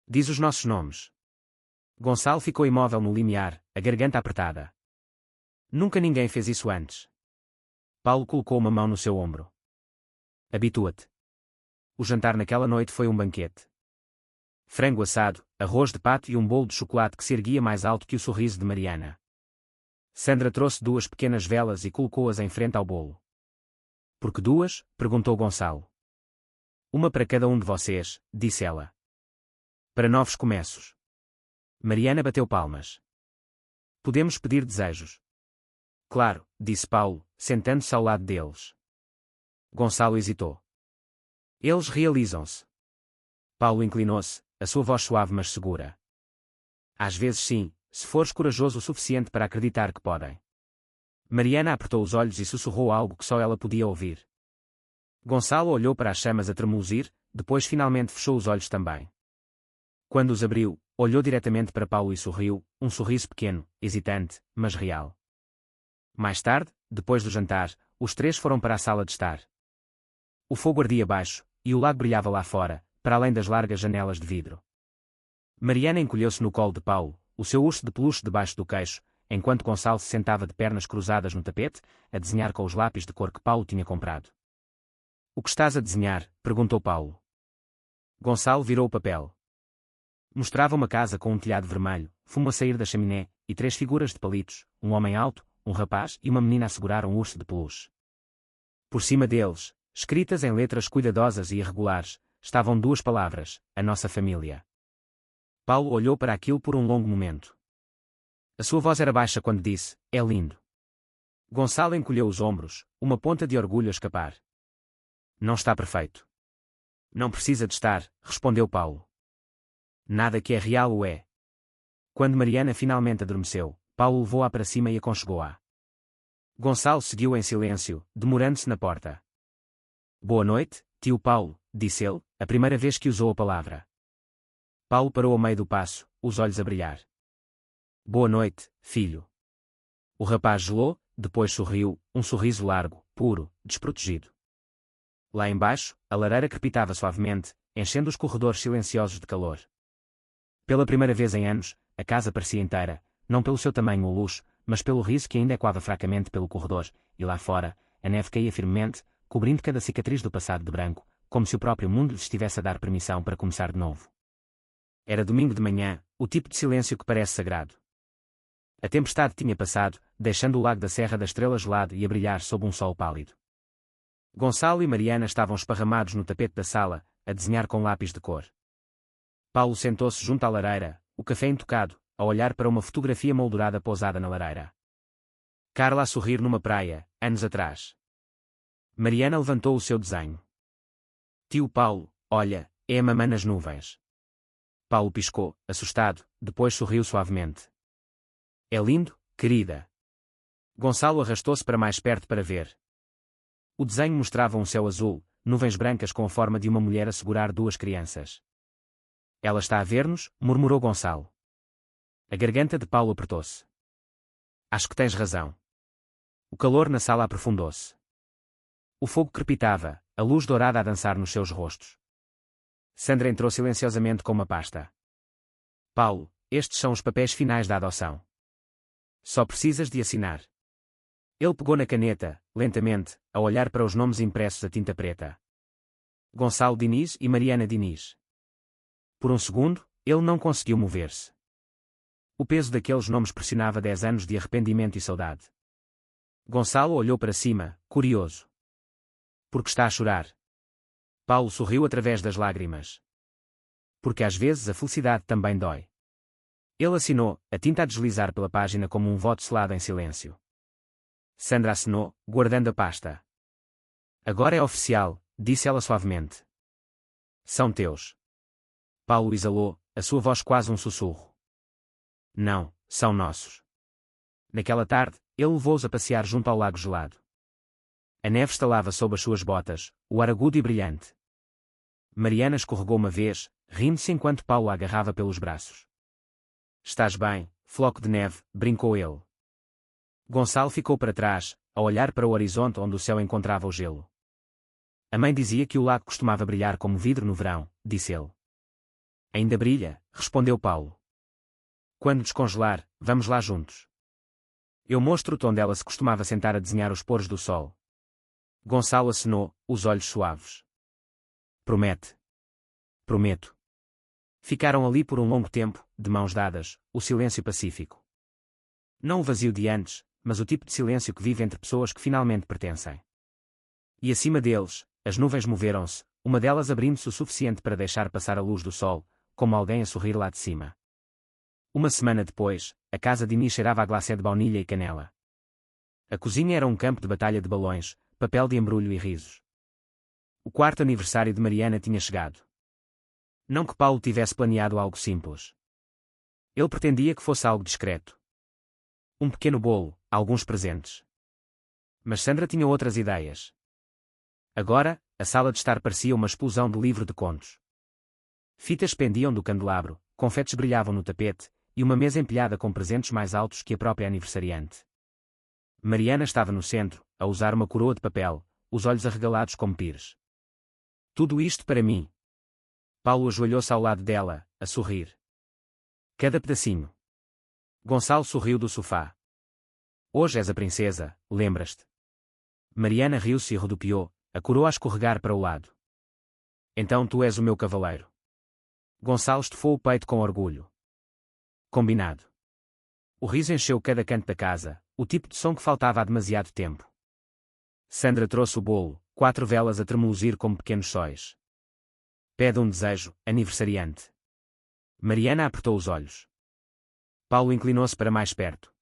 Diz os nossos nomes. Gonçalo ficou imóvel no limiar, a garganta apertada. Nunca ninguém fez isso antes. Paulo colocou uma mão no seu ombro. Habitua-te. O jantar naquela noite foi um banquete. Frango assado, arroz de pato e um bolo de chocolate que se erguia mais alto que o sorriso de Mariana. Sandra trouxe 2 pequenas velas e colocou-as em frente ao bolo. Por que 2? Perguntou Gonçalo. Uma para cada um de vocês, disse ela. Para novos começos. Mariana bateu palmas. Podemos pedir desejos. Claro, disse Paulo, sentando-se ao lado deles. Gonçalo hesitou. Eles realizam-se. Paulo inclinou-se, a sua voz suave mas segura. Às vezes sim, se fores corajoso o suficiente para acreditar que podem. Mariana apertou os olhos e sussurrou algo que só ela podia ouvir. Gonçalo olhou para as chamas a tremuluzir, depois finalmente fechou os olhos também. Quando os abriu, olhou diretamente para Paulo e sorriu, um sorriso pequeno, hesitante, mas real. Mais tarde, depois do jantar, os três foram para a sala de estar. O fogo ardia baixo, e o lago brilhava lá fora, para além das largas janelas de vidro. Mariana encolheu-se no colo de Paulo, o seu urso de peluche debaixo do queixo, enquanto Gonçalo se sentava de pernas cruzadas no tapete, a desenhar com os lápis de cor que Paulo tinha comprado. O que estás a desenhar? Perguntou Paulo. Gonçalo virou o papel. Mostrava uma casa com um telhado vermelho, fumo a sair da chaminé, e três figuras de palitos, um homem alto, um rapaz e uma menina a segurar um urso de peluche. Por cima deles, escritas em letras cuidadosas e irregulares, estavam duas palavras: a nossa família. Paulo olhou para aquilo por um longo momento. A sua voz era baixa quando disse: é lindo. Gonçalo encolheu os ombros, uma ponta de orgulho a escapar. Não está perfeito. Não precisa de estar, respondeu Paulo. Nada que é real o é. Quando Mariana finalmente adormeceu, Paulo levou-a para cima e aconchegou-a. Gonçalo seguiu em silêncio, demorando-se na porta. Boa noite, tio Paulo, disse ele, a primeira vez que usou a palavra. Paulo parou ao meio do passo, os olhos a brilhar. Boa noite, filho. O rapaz gelou, depois sorriu, um sorriso largo, puro, desprotegido. Lá embaixo, a lareira crepitava suavemente, enchendo os corredores silenciosos de calor. Pela primeira vez em anos, a casa parecia inteira, não pelo seu tamanho ou luxo, mas pelo riso que ainda ecoava fracamente pelo corredor, e lá fora, a neve caía firmemente, cobrindo cada cicatriz do passado de branco, como se o próprio mundo lhes estivesse a dar permissão para começar de novo. Era domingo de manhã, o tipo de silêncio que parece sagrado. A tempestade tinha passado, deixando o lago da Serra da Estrela gelado e a brilhar sob um sol pálido. Gonçalo e Mariana estavam esparramados no tapete da sala, a desenhar com lápis de cor. Paulo sentou-se junto à lareira, o café intocado, a olhar para uma fotografia moldurada pousada na lareira. Carla a sorrir numa praia, anos atrás. Mariana levantou o seu desenho. Tio Paulo, olha, é a mamã nas nuvens. Paulo piscou, assustado, depois sorriu suavemente. É lindo, querida. Gonçalo arrastou-se para mais perto para ver. O desenho mostrava um céu azul, nuvens brancas com a forma de uma mulher a segurar duas crianças. Ela está a ver-nos, murmurou Gonçalo. A garganta de Paulo apertou-se. Acho que tens razão. O calor na sala aprofundou-se. O fogo crepitava, a luz dourada a dançar nos seus rostos. Sandra entrou silenciosamente com uma pasta. Paulo, estes são os papéis finais da adoção. Só precisas de assinar. Ele pegou na caneta, lentamente, a olhar para os nomes impressos a tinta preta. Gonçalo Diniz e Mariana Diniz. Por um segundo, ele não conseguiu mover-se. O peso daqueles nomes pressionava 10 anos de arrependimento e saudade. Gonçalo olhou para cima, curioso. Por que está a chorar? Paulo sorriu através das lágrimas. Porque às vezes a felicidade também dói. Ele assinou, a tinta a deslizar pela página como um voto selado em silêncio. Sandra assinou, guardando a pasta. Agora é oficial, disse ela suavemente. São teus. Paulo exalou, a sua voz quase um sussurro. Não, são nossos. Naquela tarde, ele levou-os a passear junto ao lago gelado. A neve estalava sob as suas botas, o ar agudo e brilhante. Mariana escorregou uma vez, rindo-se enquanto Paulo a agarrava pelos braços. Estás bem, floco de neve, brincou ele. Gonçalo ficou para trás, a olhar para o horizonte onde o céu encontrava o gelo. A mãe dizia que o lago costumava brilhar como vidro no verão, disse ele. Ainda brilha, respondeu Paulo. Quando descongelar, vamos lá juntos. Eu mostro-te onde ela se costumava sentar a desenhar os pôres do sol. Gonçalo acenou, os olhos suaves. Promete. Prometo. Ficaram ali por um longo tempo, de mãos dadas, o silêncio pacífico. Não o vazio de antes, mas o tipo de silêncio que vive entre pessoas que finalmente pertencem. E acima deles, as nuvens moveram-se, uma delas abrindo-se o suficiente para deixar passar a luz do sol, como alguém a sorrir lá de cima. Uma semana depois, a casa de Inês cheirava a glacê de baunilha e canela. A cozinha era um campo de batalha de balões, papel de embrulho e risos. O quarto aniversário de Mariana tinha chegado. Não que Paulo tivesse planeado algo simples. Ele pretendia que fosse algo discreto. Um pequeno bolo, alguns presentes. Mas Sandra tinha outras ideias. Agora, a sala de estar parecia uma explosão de livro de contos. Fitas pendiam do candelabro, confetes brilhavam no tapete, e uma mesa empilhada com presentes mais altos que a própria aniversariante. Mariana estava no centro, a usar uma coroa de papel, os olhos arregalados como pires. Tudo isto para mim. Paulo ajoelhou-se ao lado dela, a sorrir. Cada pedacinho. Gonçalo sorriu do sofá. Hoje és a princesa, lembras-te? Mariana riu-se e rodopiou, a coroa a escorregar para o lado. Então tu és o meu cavaleiro. Gonçalo estufou o peito com orgulho. Combinado. O riso encheu cada canto da casa, o tipo de som que faltava há demasiado tempo. Sandra trouxe o bolo, 4 velas a tremuluzir como pequenos sóis. Pede um desejo, aniversariante. Mariana apertou os olhos. Paulo inclinou-se para mais perto.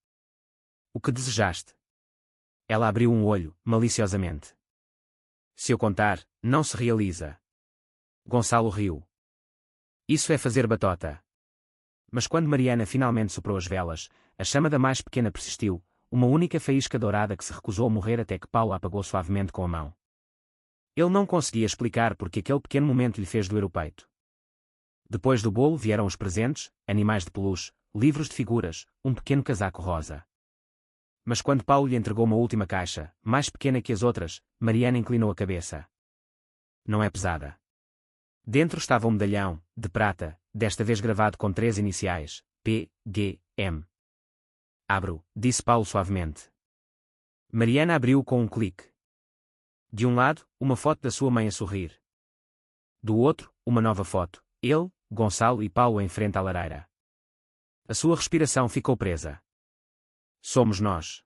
O que desejaste? Ela abriu um olho, maliciosamente. Se eu contar, não se realiza. Gonçalo riu. Isso é fazer batota. Mas quando Mariana finalmente soprou as velas, a chama da mais pequena persistiu, uma única faísca dourada que se recusou a morrer até que Paulo a apagou suavemente com a mão. Ele não conseguia explicar porque aquele pequeno momento lhe fez doer o peito. Depois do bolo vieram os presentes, animais de peluche, livros de figuras, um pequeno casaco rosa. Mas quando Paulo lhe entregou uma última caixa, mais pequena que as outras, Mariana inclinou a cabeça. Não é pesada. Dentro estava um medalhão, de prata, desta vez gravado com 3 iniciais, P, G, M. Abro, disse Paulo suavemente. Mariana abriu com um clique. De um lado, uma foto da sua mãe a sorrir. Do outro, uma nova foto, ele, Gonçalo e Paulo em frente à lareira. A sua respiração ficou presa. Somos nós.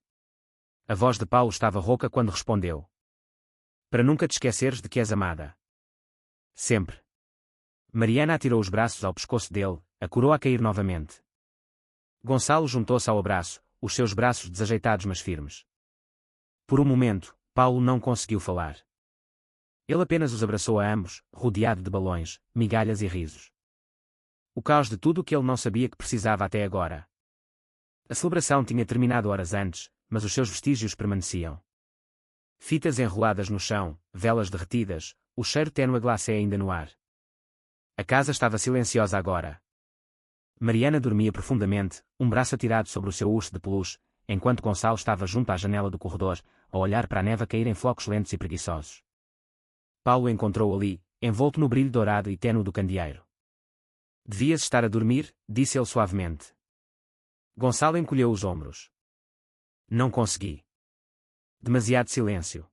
A voz de Paulo estava rouca quando respondeu. Para nunca te esqueceres de que és amada. Sempre. Mariana atirou os braços ao pescoço dele, a coroa a cair novamente. Gonçalo juntou-se ao abraço, os seus braços desajeitados mas firmes. Por um momento, Paulo não conseguiu falar. Ele apenas os abraçou a ambos, rodeado de balões, migalhas e risos. O caos de tudo o que ele não sabia que precisava até agora. A celebração tinha terminado horas antes, mas os seus vestígios permaneciam. Fitas enroladas no chão, velas derretidas, o cheiro tênue a glacê ainda no ar. A casa estava silenciosa agora. Mariana dormia profundamente, um braço atirado sobre o seu urso de peluche, enquanto Gonçalo estava junto à janela do corredor, a olhar para a neve a cair em flocos lentos e preguiçosos. Paulo encontrou-o ali, envolto no brilho dourado e tênue do candeeiro. Devias estar a dormir, disse ele suavemente. Gonçalo encolheu os ombros. Não consegui. Demasiado silêncio.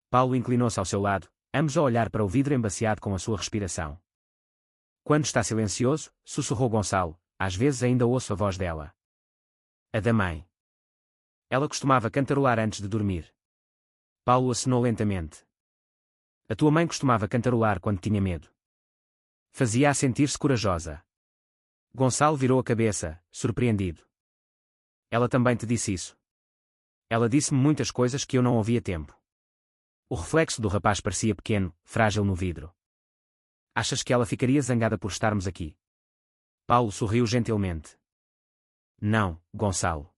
Paulo inclinou-se ao seu lado, ambos a olhar para o vidro embaciado com a sua respiração. Quando está silencioso, sussurrou Gonçalo, às vezes ainda ouço a voz dela. A da mãe. Ela costumava cantarolar antes de dormir. Paulo acenou lentamente. A tua mãe costumava cantarolar quando tinha medo. Fazia-a sentir-se corajosa. Gonçalo virou a cabeça, surpreendido. Ela também te disse isso. Ela disse-me muitas coisas que eu não ouvi a tempo. O reflexo do rapaz parecia pequeno, frágil no vidro. Achas que ela ficaria zangada por estarmos aqui? Paulo sorriu gentilmente. Não, Gonçalo.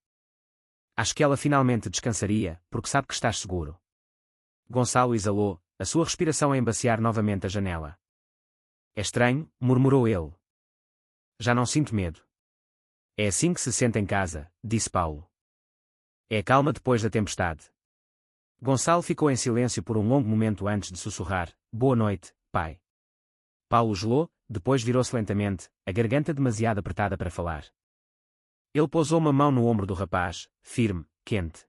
Acho que ela finalmente descansaria, porque sabe que estás seguro. Gonçalo exalou, a sua respiração a embaciar novamente a janela. É estranho, murmurou ele. Já não sinto medo. É assim que se sente em casa, disse Paulo. É a calma depois da tempestade. Gonçalo ficou em silêncio por um longo momento antes de sussurrar, boa noite, pai. Paulo gelou, depois virou-se lentamente, a garganta demasiado apertada para falar. Ele pousou uma mão no ombro do rapaz, firme, quente.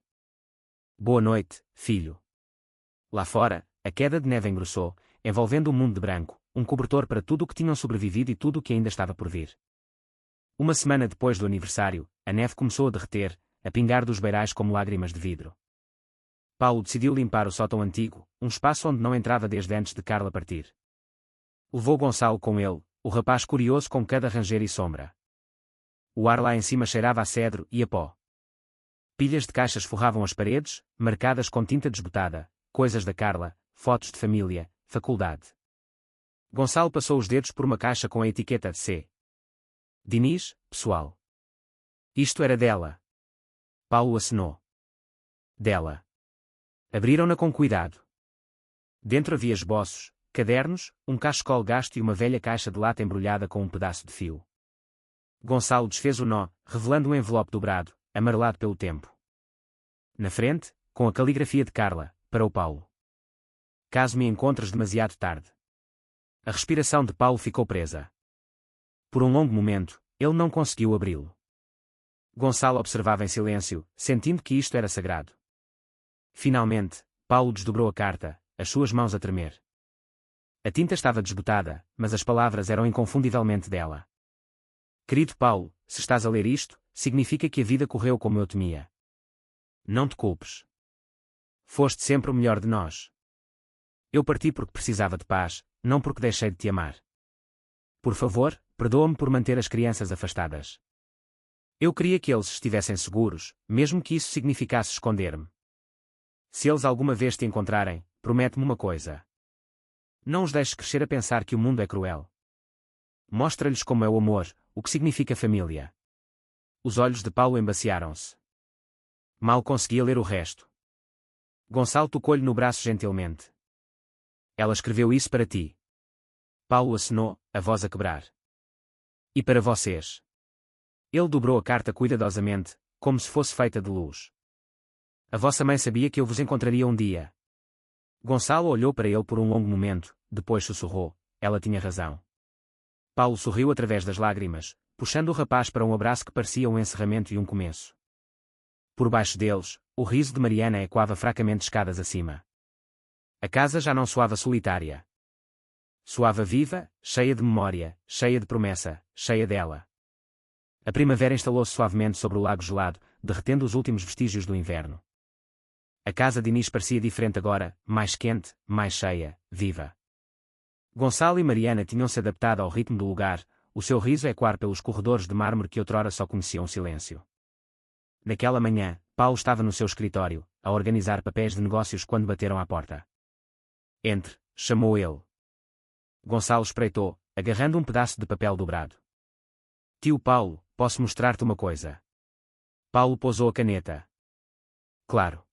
Boa noite, filho. Lá fora, a queda de neve engrossou, envolvendo o mundo de branco, um cobertor para tudo o que tinham sobrevivido e tudo o que ainda estava por vir. Uma semana depois do aniversário, a neve começou a derreter, a pingar dos beirais como lágrimas de vidro. Paulo decidiu limpar o sótão antigo, um espaço onde não entrava desde antes de Carla partir. Levou Gonçalo com ele, o rapaz curioso com cada ranger e sombra. O ar lá em cima cheirava a cedro e a pó. Pilhas de caixas forravam as paredes, marcadas com tinta desbotada, coisas da Carla, fotos de família, faculdade. Gonçalo passou os dedos por uma caixa com a etiqueta de C. Diniz, pessoal. Isto era dela. Paulo acenou. Dela. Abriram-na com cuidado. Dentro havia esboços, cadernos, um cachecol gasto e uma velha caixa de lata embrulhada com um pedaço de fio. Gonçalo desfez o nó, revelando um envelope dobrado, amarelado pelo tempo. Na frente, com a caligrafia de Carla, para o Paulo. Caso me encontres demasiado tarde. A respiração de Paulo ficou presa. Por um longo momento, ele não conseguiu abri-lo. Gonçalo observava em silêncio, sentindo que isto era sagrado. Finalmente, Paulo desdobrou a carta, as suas mãos a tremer. A tinta estava desbotada, mas as palavras eram inconfundivelmente dela. Querido Paulo, se estás a ler isto, significa que a vida correu como eu temia. Não te culpes. Foste sempre o melhor de nós. Eu parti porque precisava de paz, não porque deixei de te amar. Por favor, perdoa-me por manter as crianças afastadas. Eu queria que eles estivessem seguros, mesmo que isso significasse esconder-me. Se eles alguma vez te encontrarem, promete-me uma coisa. Não os deixes crescer a pensar que o mundo é cruel. Mostra-lhes como é o amor, o que significa família. Os olhos de Paulo embaciaram-se. Mal conseguia ler o resto. Gonçalo tocou-lhe no braço gentilmente. Ela escreveu isso para ti. Paulo acenou, a voz a quebrar. E para vocês. Ele dobrou a carta cuidadosamente, como se fosse feita de luz. A vossa mãe sabia que eu vos encontraria um dia. Gonçalo olhou para ele por um longo momento, depois sussurrou, ela tinha razão. Paulo sorriu através das lágrimas, puxando o rapaz para um abraço que parecia um encerramento e um começo. Por baixo deles, o riso de Mariana ecoava fracamente escadas acima. A casa já não soava solitária. Soava viva, cheia de memória, cheia de promessa, cheia dela. A primavera instalou-se suavemente sobre o lago gelado, derretendo os últimos vestígios do inverno. A casa de Inês parecia diferente agora, mais quente, mais cheia, viva. Gonçalo e Mariana tinham-se adaptado ao ritmo do lugar, o seu riso a ecoar pelos corredores de mármore que outrora só conheciam o silêncio. Naquela manhã, Paulo estava no seu escritório, a organizar papéis de negócios quando bateram à porta. Entre, chamou ele. Gonçalo espreitou, agarrando um pedaço de papel dobrado. Tio Paulo, posso mostrar-te uma coisa? Paulo pousou a caneta. Claro.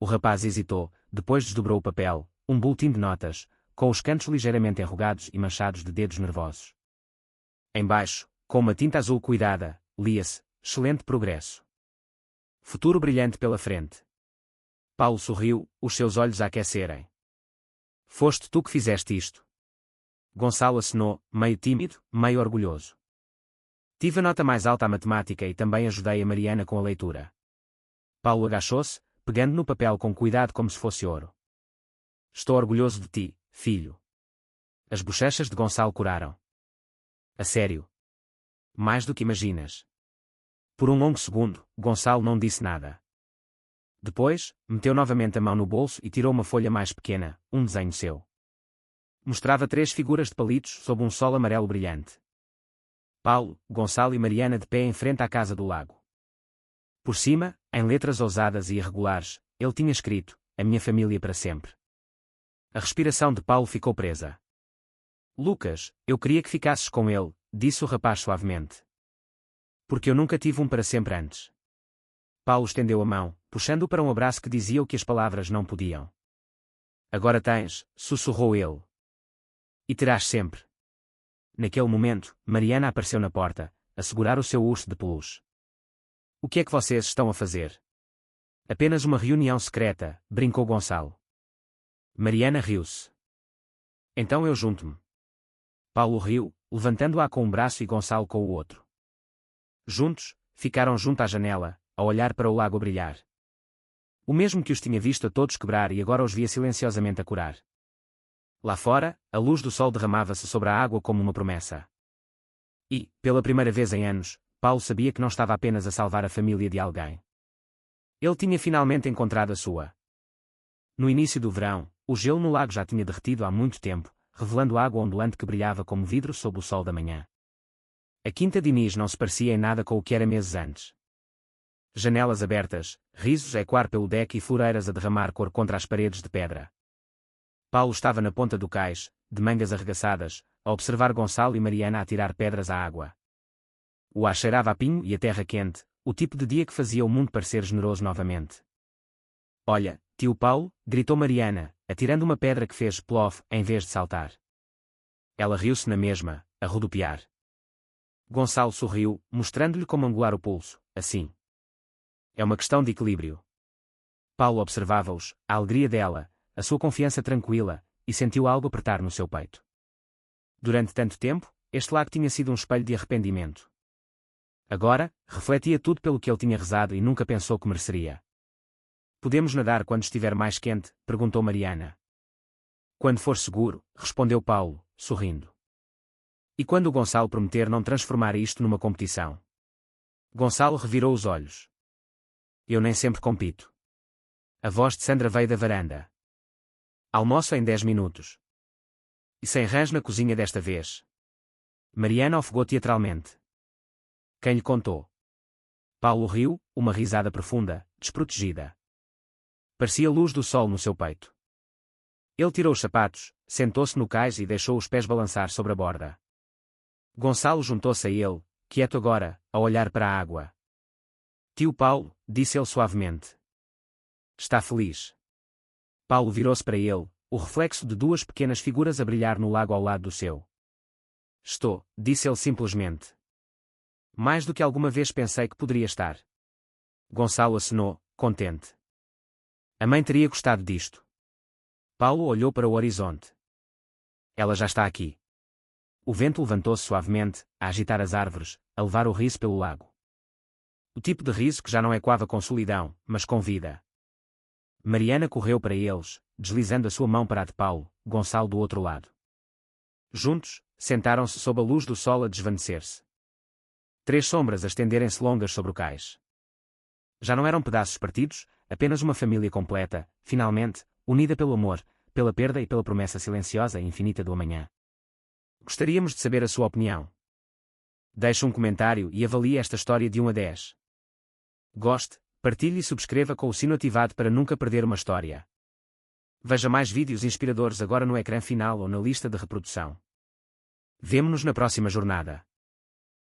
O rapaz hesitou, depois desdobrou o papel, um boletim de notas, com os cantos ligeiramente enrugados e manchados de dedos nervosos. Embaixo, com uma tinta azul cuidada, lia-se, excelente progresso. Futuro brilhante pela frente. Paulo sorriu, os seus olhos a aquecerem. Foste tu que fizeste isto. Gonçalo acenou, meio tímido, meio orgulhoso. Tive a nota mais alta à matemática e também ajudei a Mariana com a leitura. Paulo agachou-se, pegando no papel com cuidado como se fosse ouro. Estou orgulhoso de ti, filho. As bochechas de Gonçalo coraram. A sério. Mais do que imaginas. Por um longo segundo, Gonçalo não disse nada. Depois, meteu novamente a mão no bolso e tirou uma folha mais pequena, um desenho seu. Mostrava 3 figuras de palitos sob um sol amarelo brilhante. Paulo, Gonçalo e Mariana de pé em frente à casa do lago. Por cima, em letras ousadas e irregulares, ele tinha escrito, a minha família para sempre. A respiração de Paulo ficou presa. Lucas, eu queria que ficasses com ele, disse o rapaz suavemente. Porque eu nunca tive um para sempre antes. Paulo estendeu a mão, puxando-o para um abraço que dizia o que as palavras não podiam. Agora tens, sussurrou ele. E terás sempre. Naquele momento, Mariana apareceu na porta, a segurar o seu urso de peluche. O que é que vocês estão a fazer? Apenas uma reunião secreta, brincou Gonçalo. Mariana riu-se. Então eu junto-me. Paulo riu, levantando-a com um braço e Gonçalo com o outro. Juntos, ficaram junto à janela, a olhar para o lago a brilhar. O mesmo que os tinha visto a todos quebrar e agora os via silenciosamente a curar. Lá fora, a luz do sol derramava-se sobre a água como uma promessa. E, pela primeira vez em anos, Paulo sabia que não estava apenas a salvar a família de alguém. Ele tinha finalmente encontrado a sua. No início do verão, o gelo no lago já tinha derretido há muito tempo, revelando água ondulante que brilhava como vidro sob o sol da manhã. A quinta de Inês não se parecia em nada com o que era meses antes. Janelas abertas, risos a ecoar pelo deck e floreiras a derramar cor contra as paredes de pedra. Paulo estava na ponta do cais, de mangas arregaçadas, a observar Gonçalo e Mariana a tirar pedras à água. O ar cheirava a pinho e a terra quente, o tipo de dia que fazia o mundo parecer generoso novamente. Olha, tio Paulo, gritou Mariana, atirando uma pedra que fez plof em vez de saltar. Ela riu-se na mesma, a rodopiar. Gonçalo sorriu, mostrando-lhe como angular o pulso, assim. É uma questão de equilíbrio. Paulo observava-os, a alegria dela, a sua confiança tranquila, e sentiu algo apertar no seu peito. Durante tanto tempo, este lago tinha sido um espelho de arrependimento. Agora, refletia tudo pelo que ele tinha rezado e nunca pensou que mereceria. Podemos nadar quando estiver mais quente? Perguntou Mariana. Quando for seguro, respondeu Paulo, sorrindo. E quando o Gonçalo prometer não transformar isto numa competição? Gonçalo revirou os olhos. Eu nem sempre compito. A voz de Sandra veio da varanda. Almoço em 10 minutos. E sem rãs na cozinha desta vez. Mariana ofegou teatralmente. Quem lhe contou? Paulo riu, uma risada profunda, desprotegida. Parecia a luz do sol no seu peito. Ele tirou os sapatos, sentou-se no cais e deixou os pés balançar sobre a borda. Gonçalo juntou-se a ele, quieto agora, a olhar para a água. Tio Paulo, disse ele suavemente. Está feliz? Paulo virou-se para ele, o reflexo de duas pequenas figuras a brilhar no lago ao lado do seu. Estou, disse ele simplesmente. Mais do que alguma vez pensei que poderia estar. Gonçalo acenou, contente. A mãe teria gostado disto. Paulo olhou para o horizonte. Ela já está aqui. O vento levantou-se suavemente, a agitar as árvores, a levar o riso pelo lago. O tipo de riso que já não ecoava com solidão, mas com vida. Mariana correu para eles, deslizando a sua mão para a de Paulo, Gonçalo do outro lado. Juntos, sentaram-se sob a luz do sol a desvanecer-se. 3 sombras a estenderem-se longas sobre o cais. Já não eram pedaços partidos, apenas uma família completa, finalmente, unida pelo amor, pela perda e pela promessa silenciosa e infinita do amanhã. Gostaríamos de saber a sua opinião. Deixe um comentário e avalie esta história de 1 a 10. Goste, partilhe e subscreva com o sino ativado para nunca perder uma história. Veja mais vídeos inspiradores agora no ecrã final ou na lista de reprodução. Vemo-nos na próxima jornada.